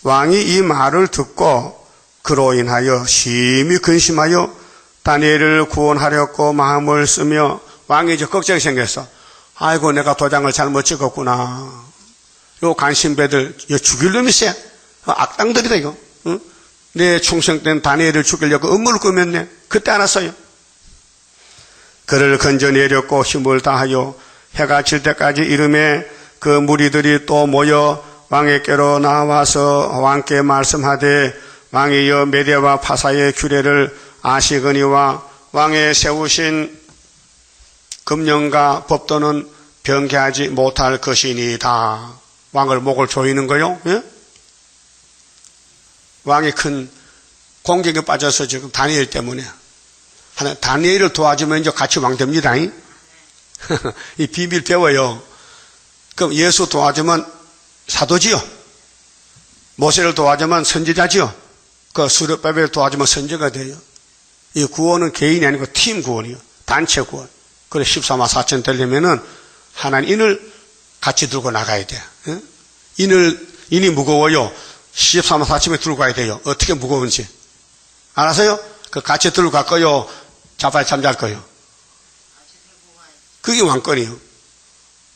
왕이 이 말을 듣고 그로 인하여 심히 근심하여 다니엘을 구원하려고 마음을 쓰며 왕이 이제 걱정이 생겼어. 아이고 내가 도장을 잘못 찍었구나. 요 간신배들 죽일 놈이세. 악당들이다 이거. 응? 내 충성된 다니엘을 죽이려고 음모를 꾸몄네. 그때 알았어요. 그를 건져내렸고 힘을 다하여 해가 질 때까지 이름에 그 무리들이 또 모여 왕에게로 나와서 왕께 말씀하되 왕이여 메대와 파사의 규례를 아시거니와 왕의 세우신 금령과 법도는 변개하지 못할 것이니이다. 왕을 목을 조이는 거요. 예? 왕이 큰 공격에 빠져서 지금 다니엘 때문에 다니엘을 도와주면 이제 같이 왕 됩니다. 이 비밀 배워요. 그럼 예수 도와주면 사도지요. 모세를 도와주면 선지자지요. 그 수르바벨을 도와주면 선지가 돼요. 이 구원은 개인이 아니고 팀 구원이요. 단체 구원. 그래 14만 4천 되려면은 하나님 인을 같이 들고 나가야 돼. 예? 인이 무거워요. 14만 4천에 들고 가야 돼요. 어떻게 무거운지. 알아서요? 그 같이 들고 갈 거요. 자빠이 잠잘 거요. 그게 왕권이요.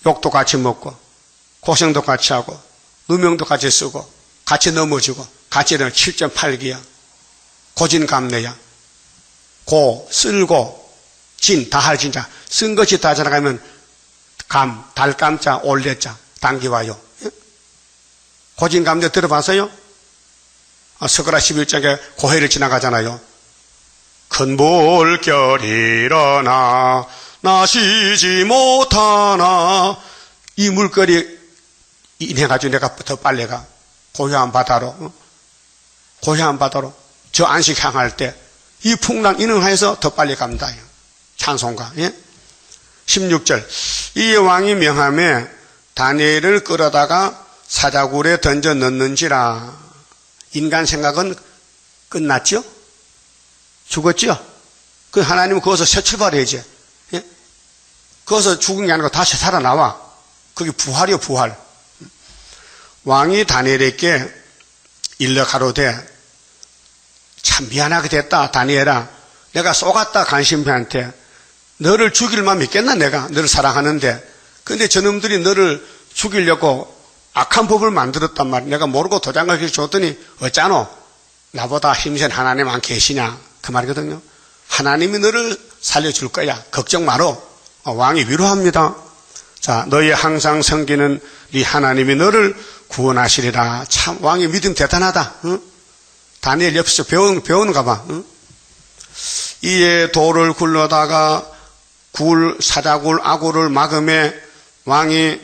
욕도 같이 먹고, 고생도 같이 하고, 누명도 같이 쓰고, 같이 넘어지고, 가치는 7.8기야. 고진감래야. 고, 쓸고, 진, 다할 진짜. 쓴 것이 다 지나가면 감, 달감자, 올레자, 당기와요. 고진감래 들어봤어요? 스가랴 11장에 고해를 지나가잖아요. 큰 물결이 일어나 나시지 못하나. 이 물결이 인해가지고 내가 더 빨리 가. 고요한 바다로. 고요한 바다로. 저 안식 향할 때 이 풍랑 인응하여서 더 빨리 갑니다. 찬송가. 예? 16절. 이 왕이 명함에 다니엘을 끌어다가 사자굴에 던져 넣는지라. 인간 생각은 끝났죠? 죽었죠? 그 하나님은 거기서 새 출발해야지. 예? 거기서 죽은 게 아니고 다시 살아나와. 그게 부활이요, 부활. 왕이 다니엘에게 일러 가로되, 참 미안하게 됐다, 다니엘아. 내가 쏘갔다, 간신배한테. 너를 죽일만 믿겠나, 내가? 너를 사랑하는데. 근데 저놈들이 너를 죽이려고 악한 법을 만들었단 말이야. 내가 모르고 도장을 줬더니, 어쩌노? 나보다 힘센 하나님 안 계시냐? 그 말이거든요. 하나님이 너를 살려줄 거야. 걱정 마라. 왕이 위로합니다. 자, 너희 항상 섬기는 네 하나님이 너를 구원하시리라. 참, 왕의 믿음 대단하다. 응? 다니엘 옆에서 배우는가 봐. 응? 이에 돌을 굴러다가 사자굴 아굴을 막음에 왕이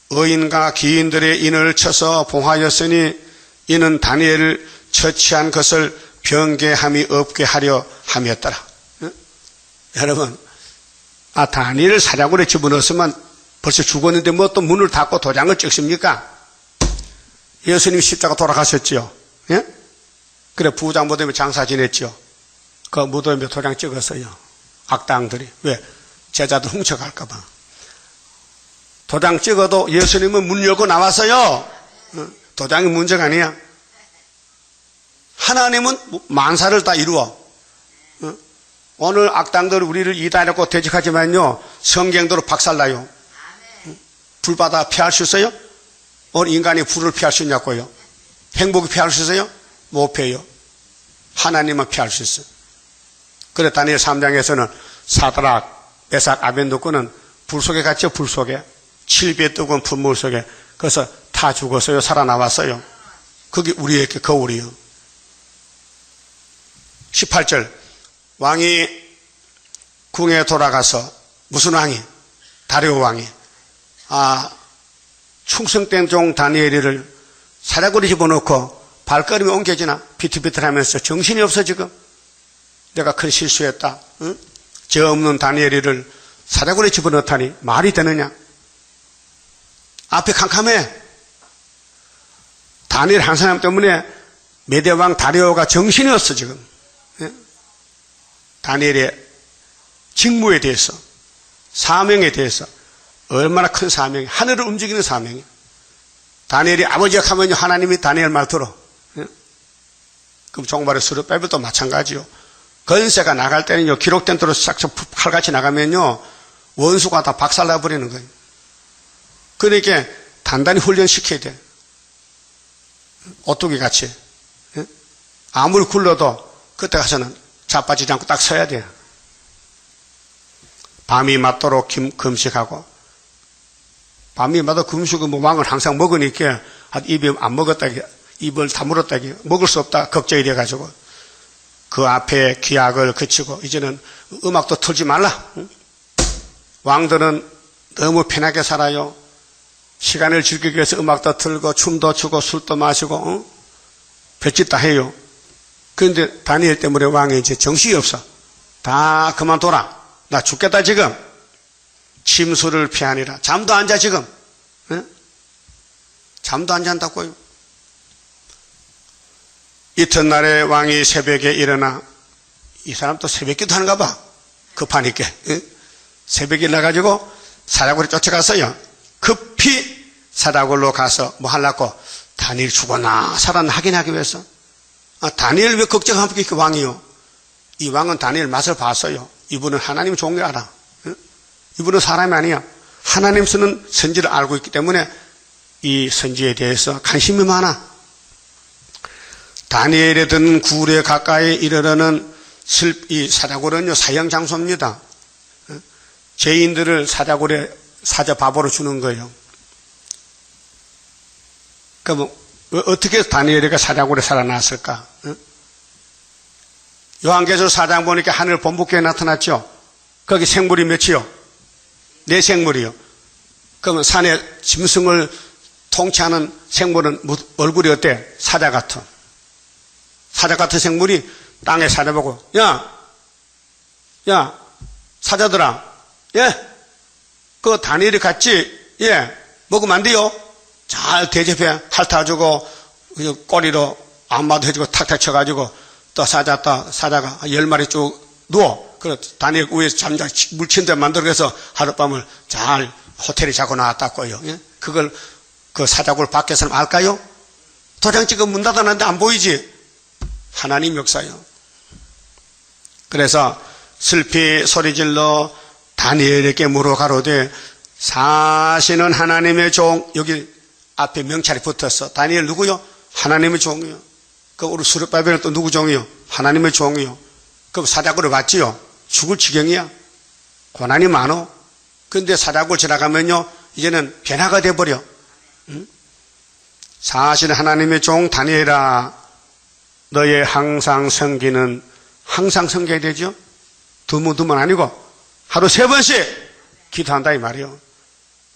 의인과 기인들의 인을 쳐서 봉하였으니 이는 다니엘을 처치한 것을 변개함이 없게 하려 함이었더라. 응? 여러분, 다니엘을 사자굴에 집어넣었으면 벌써 죽었는데 뭐 또 문을 닫고 도장을 찍습니까? 예수님 십자가 돌아가셨지요. 예? 그래, 부장 무덤에 장사 지냈죠. 그 무덤에 도장 찍었어요. 악당들이. 왜? 제자들 훔쳐갈까봐. 도장 찍어도 예수님은 문 열고 나왔어요. 도장이 문제가 아니야. 하나님은 만사를 다 이루어. 오늘 악당들이 우리를 이단했고 대적하지만요, 성경대로 박살나요. 불바다 피할 수 있어요? 오늘 인간이 불을 피할 수 있냐고요? 행복을 피할 수 있어요? 못 피해요. 하나님만 피할 수 있어요. 그래, 다니엘 3장에서는 사드락, 메삭, 아벤노고는 불 속에 갔죠, 불 속에. 7배 뜨거운 분물 속에. 그래서 다 죽었어요, 살아나왔어요. 그게 우리에게 거울이요. 18절. 왕이 궁에 돌아가서, 무슨 왕이? 다리오 왕이. 충성된 종 다니엘을 사자굴에 집어넣고 발걸음이 옮겨지나 비틀비틀하면서 정신이 없어 지금. 내가 큰 실수했다. 응? 죄 없는 다니엘을 사자굴에 집어넣다니 말이 되느냐. 앞에 캄캄해. 다니엘 한 사람 때문에 메대왕 다리오가 정신이 없어 지금. 예? 다니엘의 직무에 대해서, 사명에 대해서 얼마나 큰 사명이, 하늘을 움직이는 사명이. 다니엘이 아버지가 하면 하나님이 다니엘 말 들어. 예? 그럼 종말의 스룹바벨도 마찬가지요. 건세가 나갈 때는요, 기록된 대로 싹 칼같이 나가면요, 원수가 다 박살나 버리는 거예요. 그러니까 단단히 훈련시켜야 돼. 오뚜기 같이. 예? 아무리 굴러도 그때 가서는 자빠지지 않고 딱 서야 돼. 밤이 맞도록 금식하고. 밤이 맞아 금식은 뭐 왕을 항상 먹으니까 입에 안 먹었다, 입을 다물었다, 먹을 수 없다 걱정이 돼가지고 그 앞에 기약을 그치고 이제는 음악도 틀지 말라. 응? 왕들은 너무 편하게 살아요. 시간을 즐기기 위해서 음악도 틀고 춤도 추고 술도 마시고 응? 별짓 다 해요. 그런데 다니엘 때문에 왕이 이제 정신이 없어. 다 그만둬라. 나 죽겠다 지금. 침수를 피하니라. 잠도 안 자 지금. 응? 잠도 안 잔다고요. 이튿날에 왕이 새벽에 일어나, 이 사람 또 새벽기도 하는가 봐. 급하니까. 응? 새벽에 일어나가지고 사자굴에 쫓아갔어요. 급히 사자굴로 가서 뭐 하려고? 다니엘 죽었나 살았나 확인하기 위해서. 다니엘 왜 걱정합니까? 왕이요. 이 왕은 다니엘 맛을 봤어요. 이분은 하나님 종교 알아. 응? 이분은 사람이 아니야. 하나님 쓰는 선지를 알고 있기 때문에 이 선지에 대해서 관심이 많아. 다니엘에 든 굴에 가까이 이르러는 이 사자굴은요, 사형 장소입니다. 죄인들을 사자굴에 사자밥으로 주는 거예요. 그럼 어떻게 다니엘이가 사자굴에 살아났을까? 요한계시록 4장 보니까 하늘 번복교에 나타났죠. 거기 생물이 몇이요? 4생물이요. 그러면 산에 짐승을 통치하는 생물은 얼굴이 어때? 사자 같은. 사자 같은 생물이 땅에 사자보고, 야, 사자들아, 예, 그 다니엘이 같이, 예, 먹으면 안 돼요. 잘 대접해, 핥아주고, 꼬리로 안마도 해주고, 탁탁 쳐가지고, 또 사자가 10마리 쭉 누워. 그래, 다니엘 위에서 잠자, 물침대 만들어서 하룻밤을 잘 호텔에 자고 나왔다고요. 예? 그걸, 그 사자굴 밖에서는 알까요? 도장 찍어 문 닫아놨는데 안 보이지? 하나님 역사요. 그래서 슬피 소리질러 다니엘에게 물어 가로되 사시는 하나님의 종, 여기 앞에 명찰이 붙었어. 다니엘 누구요? 하나님의 종이요. 그 우리 수르바벨은 또 누구 종이요? 하나님의 종이요. 그럼 사자굴을 봤지요? 죽을 지경이야. 고난이 많어. 근데 사자굴 지나가면요, 이제는 변화가 돼버려. 응? 사실 하나님의 종 다니엘아, 너의 항상 섬기는, 항상 섬겨야 되죠? 드문드문 아니고 하루 3번씩 기도한다 이 말이요.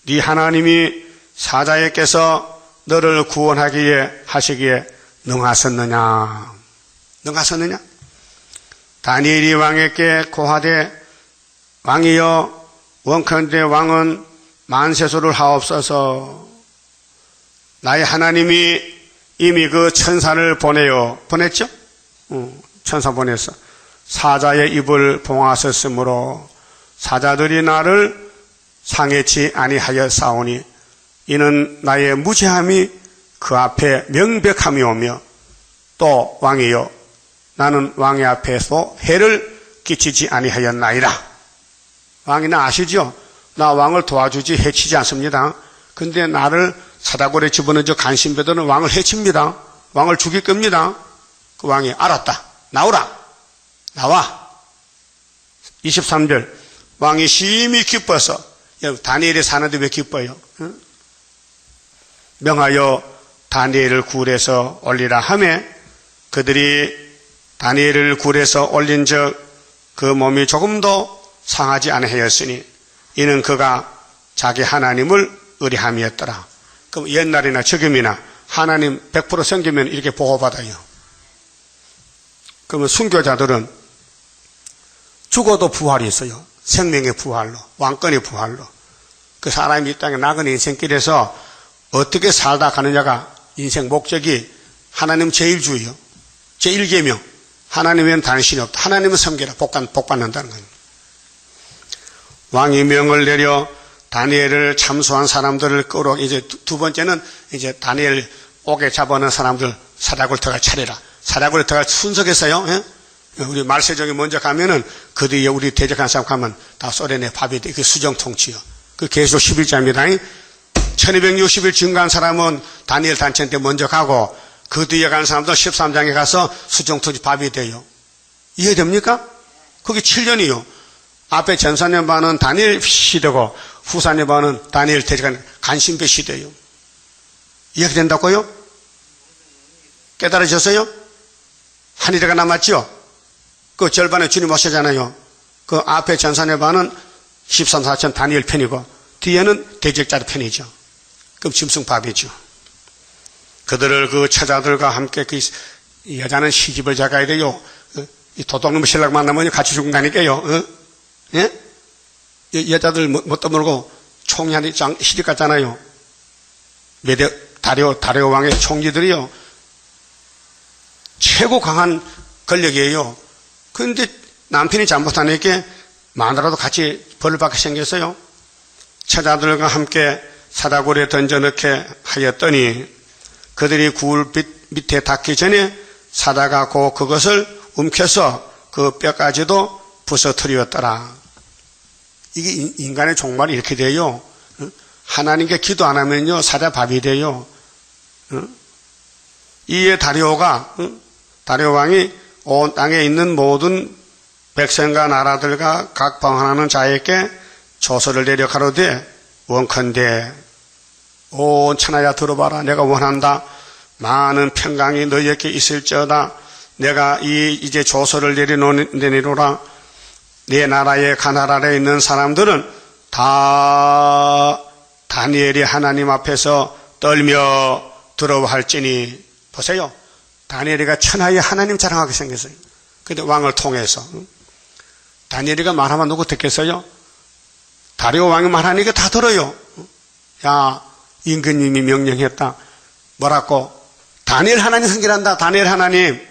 네 하나님이 사자에게서 너를 구원하기에 하시기에 능하셨느냐? 능하셨느냐? 다니엘이 왕에게 고하되 왕이여 원컨대 왕은 만세수를 하옵소서. 나의 하나님이 이미 그 천사를 보냈죠? 천사 보냈어. 사자의 입을 봉하셨으므로 사자들이 나를 상해치 아니하여 싸우니 이는 나의 무죄함이 그 앞에 명백함이 오며 또 왕이여 나는 왕의 앞에서 해를 끼치지 아니하였나이다. 왕이나 아시죠? 나 왕을 도와주지 해치지 않습니다. 근데 나를 사자굴에 집어넣어 간신배들은 왕을 해칩니다. 왕을 죽일 겁니다. 그 왕이 알았다. 나오라. 나와. 23절 왕이 심히 기뻐서, 다니엘이 사는데 왜 기뻐요? 응? 명하여 다니엘을 굴에서 올리라 하매 그들이 다니엘을 굴에서 올린 적 그 몸이 조금도 상하지 아니하였으니 이는 그가 자기 하나님을 의뢰함이었더라. 그럼 옛날이나 지금이나 하나님 100% 섬기면 이렇게 보호받아요. 그러면 순교자들은 죽어도 부활이 있어요. 생명의 부활로, 왕권의 부활로. 그 사람이 이 땅에 나그네 인생길에서 어떻게 살다 가느냐가 인생 목적이 하나님 제일주의요. 제1계명. 하나님 외에는 다른 신이 없다. 하나님을 섬기라. 복 받는다는 거예요. 왕이 명을 내려 다니엘을 참수한 사람들을 끌어, 이제 두 번째는 이제 다니엘 옥에 잡아놓은 사람들 사자굴 들어가 차리라. 사자굴에 들어가 순석했어요. 예? 우리 말세종이 먼저 가면은 그 뒤에 우리 대적한 사람 가면 다 소련의 밥이 돼. 그 수정통치요. 그 계속 11자입니다. 1260일 증가한 사람은 다니엘 단체 때 먼저 가고 그 뒤에 간 사람도 13장에 가서 수정통치 밥이 돼요. 이해됩니까? 그게 7년이요. 앞에 전사년반은 다니엘 시대고 후사년반은 다니엘 대적한 간신배 시대예요. 이해된다고요? 깨달으셨어요? 한 일회가 남았죠? 그 절반에 주님 오시잖아요. 그 앞에 전사년반은 13, 14천 다니엘 편이고 뒤에는 대적자 편이죠. 그럼 짐승밥이죠. 그들을 그 처자들과 함께 그 여자는 시집을 잡아야 돼요. 이 도둑놈 신랑 만나면 같이 죽는다니까요. 예? 여자들 못 떠물고 총이 한 시집 갔잖아요. 다리오 왕의 총리들이요. 최고 강한 권력이에요. 그런데 남편이 잘못하니까 마누라도 같이 벌을 받게 생겼어요. 처자들과 함께 사자굴에 던져넣게 하였더니 그들이 굴 밑에 닿기 전에 사자가 곧 그것을 움켜서 그 뼈까지도 부서뜨렸더라. 이게 인간의 종말이 이렇게 돼요. 하나님께 기도 안 하면요 사자 밥이 돼요. 이에 다리오가 다리오 왕이 온 땅에 있는 모든 백성과 나라들과 각 방언하는 자에게 조서를 내려 가로되 원컨대 온 천하야 들어봐라. 내가 원한다. 많은 평강이 너희에게 있을지어다. 내가 이제 조서를 내리노라. 내 나라의 가나안 아래에 있는 사람들은 다 다니엘이 하나님 앞에서 떨며 두려워할지니. 보세요. 다니엘이가 천하의 하나님 자랑하게 생겼어요. 근데 왕을 통해서. 다니엘이가 말하면 누구 듣겠어요? 다리오 왕이 말하니까 다 들어요. 야, 임금님이 명령했다. 뭐라고? 다니엘 하나님 섬기란다. 다니엘 하나님.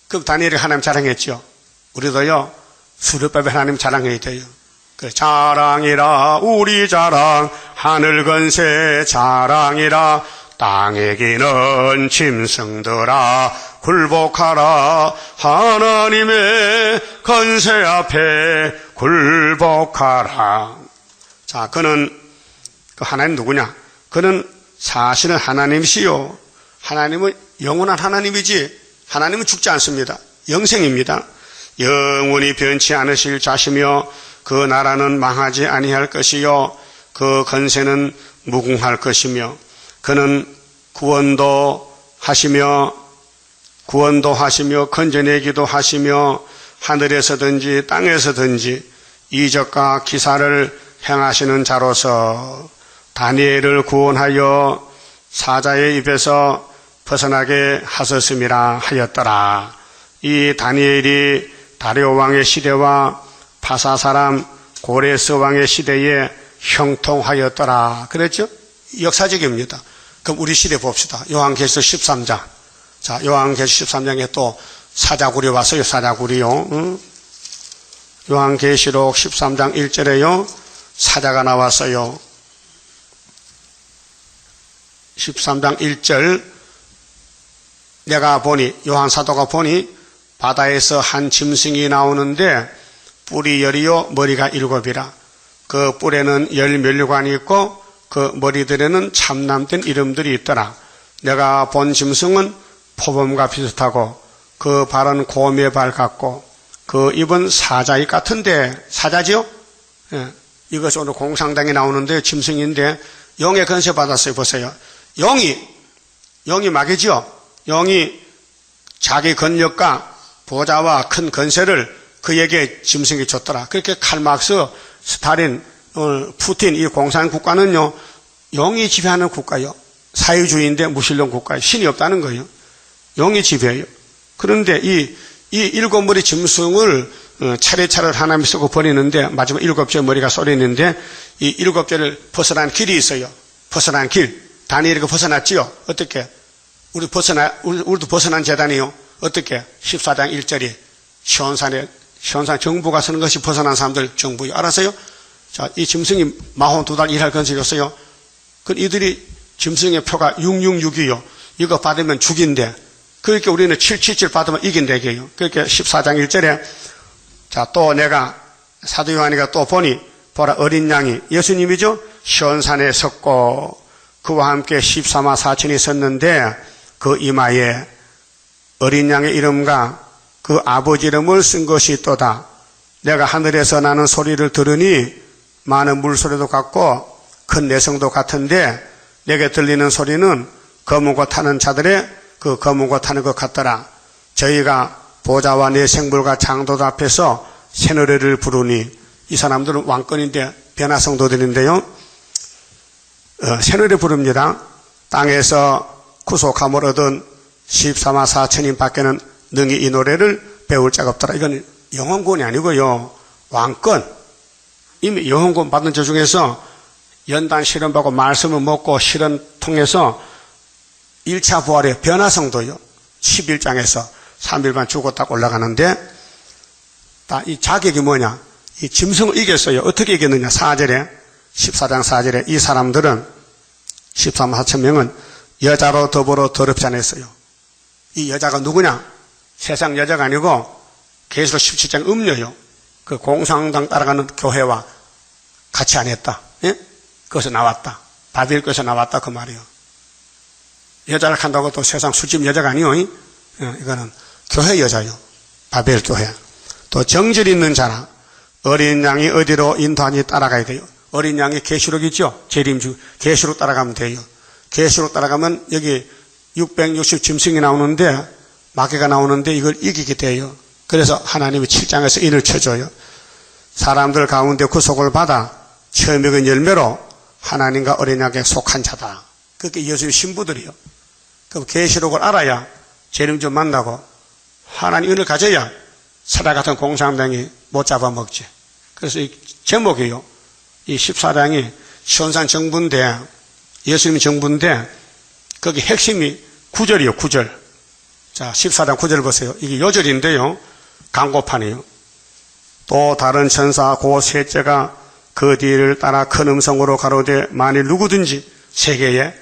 그럼 다니엘이 하나님 자랑했죠. 우리도요, 수르밥에 하나님 자랑해야 돼요. 그 자랑이라 우리 자랑 하늘 건세 자랑이라 땅에 기는 짐승들아 굴복하라. 하나님의 건세 앞에 굴복하라. 자, 그는 그 하나님 누구냐? 그는 사실은 하나님이시요. 하나님은 영원한 하나님이지 하나님은 죽지 않습니다. 영생입니다. 영원히 변치 않으실 자시며 그 나라는 망하지 아니할 것이요 그 건세는 무궁할 것이며 그는 구원도 하시며 건져내기도 하시며 하늘에서든지 땅에서든지 이적과 기사를 행하시는 자로서 다니엘을 구원하여 사자의 입에서 벗어나게 하셨음이라 하였더라. 이 다니엘이 다리오 왕의 시대와 파사 사람 고레스 왕의 시대에 형통하였더라. 그랬죠? 역사적입니다. 그럼 우리 시대 봅시다. 요한계시록 13장. 자, 요한계시록 13장에 또 사자굴이 왔어요. 사자굴이요. 응? 요한계시록 13장 1절에요. 사자가 나왔어요. 13장 1절 내가 보니 요한사도가 보니 바다에서 한 짐승이 나오는데 뿔이 10이요 머리가 7이라. 그 뿔에는 10면류관이 있고 그 머리들에는 참남된 이름들이 있더라. 내가 본 짐승은 표범과 비슷하고 그 발은 곰의 발 같고 그 입은 사자의 같은데 사자지요? 예. 이것이 오늘 공상당에 나오는데 짐승인데 영의 건세 받았어요. 보세요. 영이 마귀지요? 영이 자기 권력과 보좌와 큰 건세를 그에게 짐승이 줬더라. 그렇게 칼막스, 스탈린, 푸틴 이 공산 국가는요 영이 지배하는 국가요. 사회주의인데 무신론 국가예요. 신이 없다는 거예요. 영이 지배해요. 그런데 이 7머리 짐승을 차례차례 하나님이 쓰고 버리는데 마지막 7째 머리가 쏠리는데 이 7째를 벗어난 길이 있어요. 벗어난 길. 다니엘이가 벗어났지요. 어떻게? 우리도 벗어난 재단이요. 어떻게? 14장 1절이 시온산 정부가 서는 것이 벗어난 사람들 정부요. 알았어요? 자, 이 짐승이 42달 일할 건설이었어요. 그 이들이 짐승의 표가 666이요. 이거 받으면 죽인대. 그렇게 우리는 777 받으면 이긴대게요. 그렇게 14장 1절에 자, 또 내가 사도 요한이가 또 보니 보라 어린 양이 예수님이죠. 시온산에 섰고 그와 함께 14만 4천이 섰는데 그 이마에 어린 양의 이름과 그 아버지 이름을 쓴 것이 있도다. 내가 하늘에서 나는 소리를 들으니 많은 물소리도 같고 큰 내성도 같은데 내게 들리는 소리는 검은 것 타는 자들의 그 검은 것 타는 것 같더라. 저희가 보좌와 내생물과 장도들 앞에서 새노래를 부르니 이 사람들은 왕권인데 변화성도들인데요. 새노래 부릅니다. 땅에서 구속함을 얻은 14만 4천인 밖에는 능히 이 노래를 배울 자가 없더라. 이건 영혼권이 아니고요. 왕권. 이미 영혼권 받은 저 중에서 연단 실현받고 말씀을 먹고 실현 통해서 1차 부활의 변화성도요. 11장에서 3일만 죽었다 올라가는데 이 자격이 뭐냐? 이 짐승을 이겼어요. 어떻게 이겼느냐? 4절에 14장 4절에 이 사람들은 14만 4천 명은 여자로 더불어 더럽지 않았어요. 이 여자가 누구냐? 세상 여자가 아니고 계시록 17장 음녀요. 그 공산당 따라가는 교회와 같이 안 했다. 예? 거기서 나왔다. 바빌 거에서 나왔다 그 말이에요. 여자를 한다고 또 세상 술집 여자가 아니요. 이거는 교회 여자요. 바벨 교회. 또 정절 있는 자라. 어린 양이 어디로 인도하니 따라가야 돼요. 어린 양이 계시록이죠. 재림주 계시록 따라가면 돼요. 계시록 따라가면 여기 660 짐승이 나오는데 마귀가 나오는데 이걸 이기게 돼요. 그래서 하나님이 7장에서 인을 쳐줘요. 사람들 가운데 구속을 받아 처음 먹은 열매로 하나님과 어린 양에 속한 자다. 그게 예수의 신부들이요. 그럼 계시록을 알아야 재림주 만나고 하나님 은을 가져야 사라 같은 공산당이 못 잡아먹지. 그래서 이 제목이요. 이 14장이 시온산 정부인데 예수님이 정부인데 거기 핵심이 9절이요. 9절. 자, 14장 9절 보세요. 이게 요절인데요. 광고판이에요. 또 다른 천사 고 셋째가 그 뒤를 따라 큰 음성으로 가로되 만일 누구든지 세계에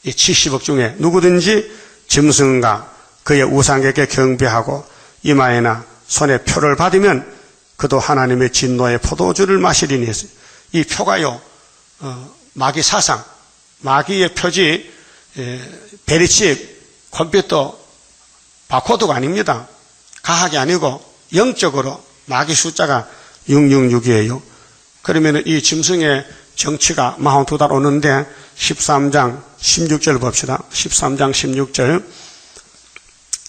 이 70억 중에 누구든지 짐승과 그의 우상에게 경배하고 이마에나 손에 표를 받으면 그도 하나님의 진노의 포도주를 마시리니 했어요. 이 표가요, 마귀 사상, 마귀의 표지, 베리칩, 컴퓨터, 바코드가 아닙니다. 과학이 아니고 영적으로 마귀 숫자가 666이에요. 그러면 이 짐승의 정치가 42달 오는데 13장 16절 봅시다. 13장 16절.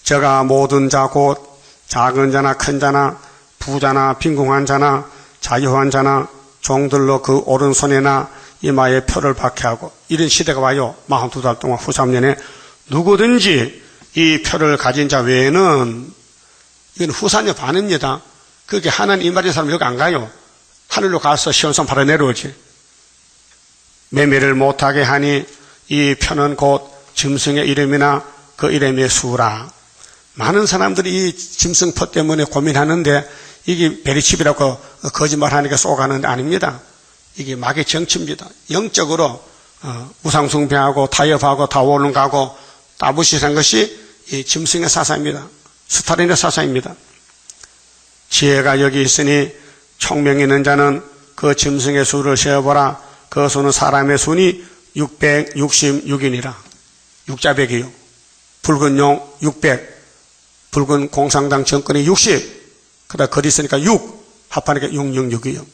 저가 모든 자 곧 작은 자나 큰 자나 부자나 빈궁한 자나 자유한 자나 종들로 그 오른손에나 이마에 표를 박해하고 이런 시대가 와요. 42달 동안 후 3년에 누구든지 이 표를 가진 자 외에는 이건 후산의 반입니다. 그게 하나님 임하는 사람 여기 안 가요. 하늘로 가서 시온산 바로 내려오지. 매매를 못하게 하니 이 표는 곧 짐승의 이름이나 그 이름의 수라. 많은 사람들이 이 짐승표 때문에 고민하는데 이게 베리칩이라고 거짓말하니까 쏘가는 아닙니다. 이게 마귀의 정치입니다. 영적으로 우상숭배하고 타협하고 다오는 가고 따부시한 것이 이 짐승의 사상입니다. 스타린의 사상입니다. 지혜가 여기 있으니 총명이 있는 자는 그 짐승의 수를 세어보라. 그 수는 사람의 수니 666이니라. 육자백이요. 붉은 용 600. 붉은 공산당 정권이 60. 그러다 거리 있으니까 6. 합하니까 666이요.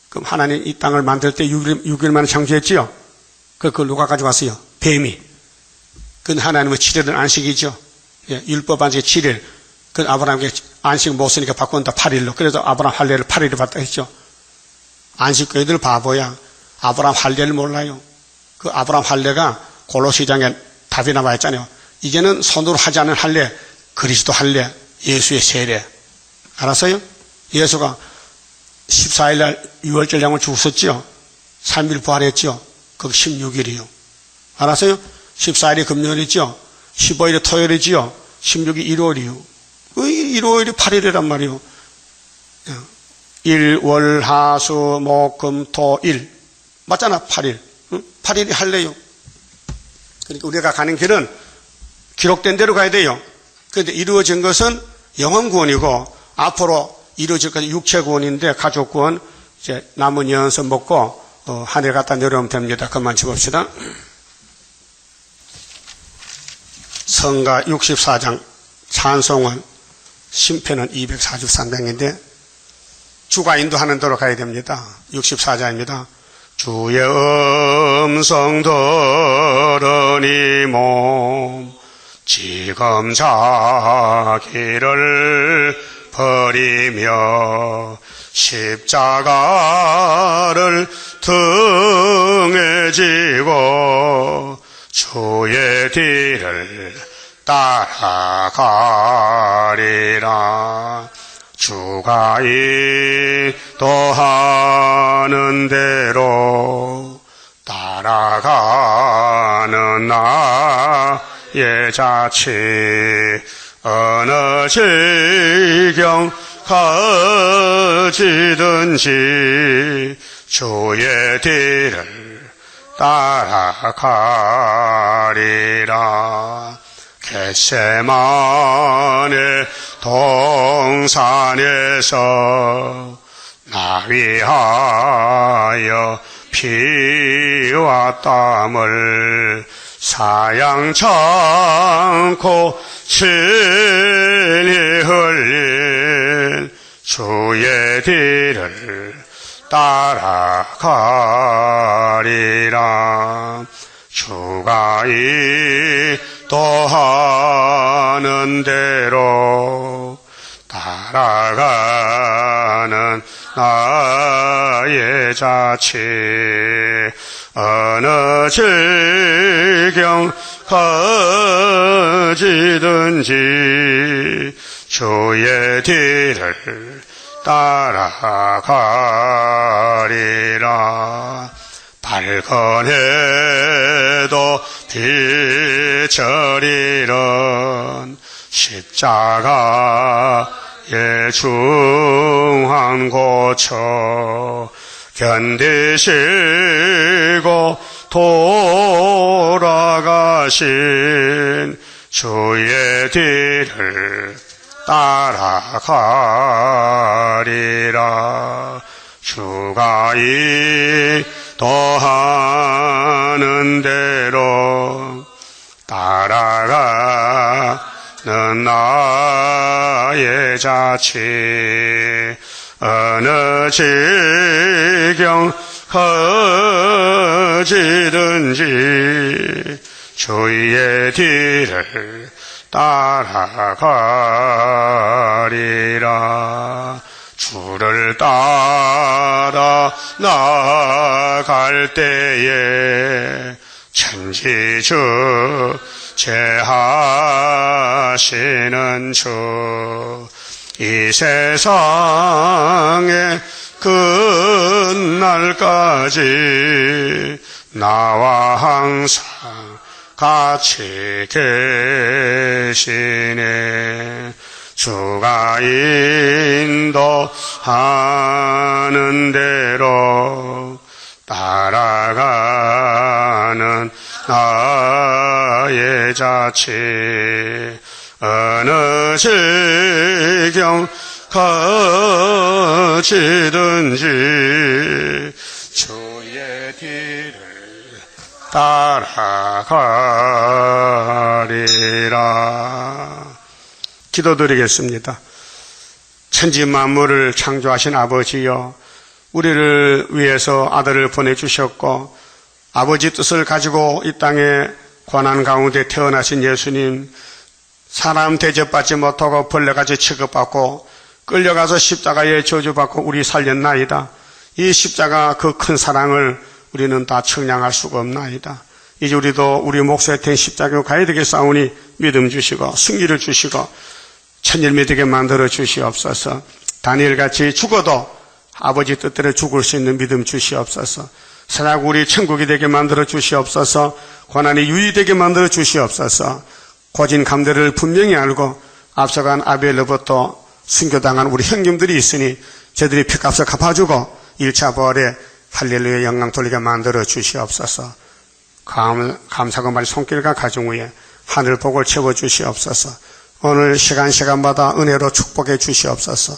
그럼 하나님 이 땅을 만들 때 6일 만에 창조했지요. 그걸 누가 가져왔어요? 뱀이. 그건 하나님의 7일은 안식이죠. 예, 율법 안식 7일. 그건 아브라함에게 안식 못 쓰니까 바꾼다 8일로. 그래서 아브라함 할례를 8일에 받다 했죠. 안식교회들 바보야. 아브라함 할례를 몰라요. 그 아브라함 할례가 골로시장에 답이 나와 있잖아요. 이제는 손으로 하지 않은 할례, 그리스도 할례, 예수의 세례. 알았어요? 예수가 14일날 6월절 양을 죽었었죠. 3일 부활했죠. 그게 16일이요. 알았어요? 14일이 금요일이죠. 15일이 토요일이지요. 16일이 일요일이요. 일요일이 8일이란 말이요. 일, 월, 하, 수, 목, 금, 토, 일. 맞잖아, 8일. 8일이 할래요. 그러니까 우리가 가는 길은 기록된 대로 가야 돼요. 그런데 이루어진 것은 영혼 구원이고 앞으로 이루어질 것은 육체 구원인데 가족 구원 이제 남은 연서 먹고 하늘 갖다 내려오면 됩니다. 그만 쳐봅시다. 성가 64장 찬송은 심편은 243장인데 주가 인도하는 대로 가야 됩니다. 64장입니다. 주의 음성 들으니 몸 지금 자기를 버리며 십자가를 등에 지고 주의 뒤를 따라가리라. 주가 인도하는 대로 따라가는 나의 자치 어느 지경 가지든지 주의 뒤를 따라가리라. 겟세마네 동산에서 나 위하여 피와 땀을 사양 참고 친히 흘린 주의 뒤를 따라가리라. 주가 인도하는 대로 따라가는 나의 자치. 어느 지경 가지든지 주의 뒤를 따라가리라. 밝은 해도 비춰리는 십자가의 중한 고쳐 견디시고 돌아가신 주의 뒤를 따라가리라. 주가 인도하는 대로 따라가는 나의 자치. 어느 지경 가지든지 주의 뒤를 따라가리라. 주를 따라 나갈 때에 천지주 제하시는 주. 이 세상의 끝날까지 나와 항상 같이 계시네. 주가 인도하는 대로 따라가는 나의 자치. 어느 지경 가지든지 주의 뒤를 따라가리라. 기도드리겠습니다. 천지 만물을 창조하신 아버지여, 우리를 위해서 아들을 보내주셨고 아버지 뜻을 가지고 이 땅에 고난 가운데 태어나신 예수님, 사람 대접받지 못하고 벌레같이 취급받고 끌려가서 십자가에 저주받고 우리 살렸나이다. 이 십자가 그 큰 사랑을 우리는 다 청량할 수가 없나이다. 이제 우리도 우리 몫에 된 십자가로 가야 되겠사오니 믿음 주시고 승리를 주시고 천일 믿게 만들어 주시옵소서. 다니엘같이 죽어도 아버지 뜻대로 죽을 수 있는 믿음 주시옵소서. 사랑 우리 천국이 되게 만들어 주시옵소서. 고난이 유의되게 만들어 주시옵소서. 고진 감대를 분명히 알고 앞서간 아벨로부터 순교당한 우리 형님들이 있으니 저들이 피값을 갚아주고 1차 부활에 할렐루야 영광 돌리게 만들어 주시옵소서. 감사가 많이 손길과 가정 위에 하늘 복을 채워 주시옵소서. 오늘 시간마다 은혜로 축복해 주시옵소서.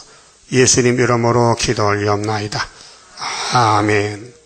예수님 이름으로 기도 올리옵나이다. 아멘.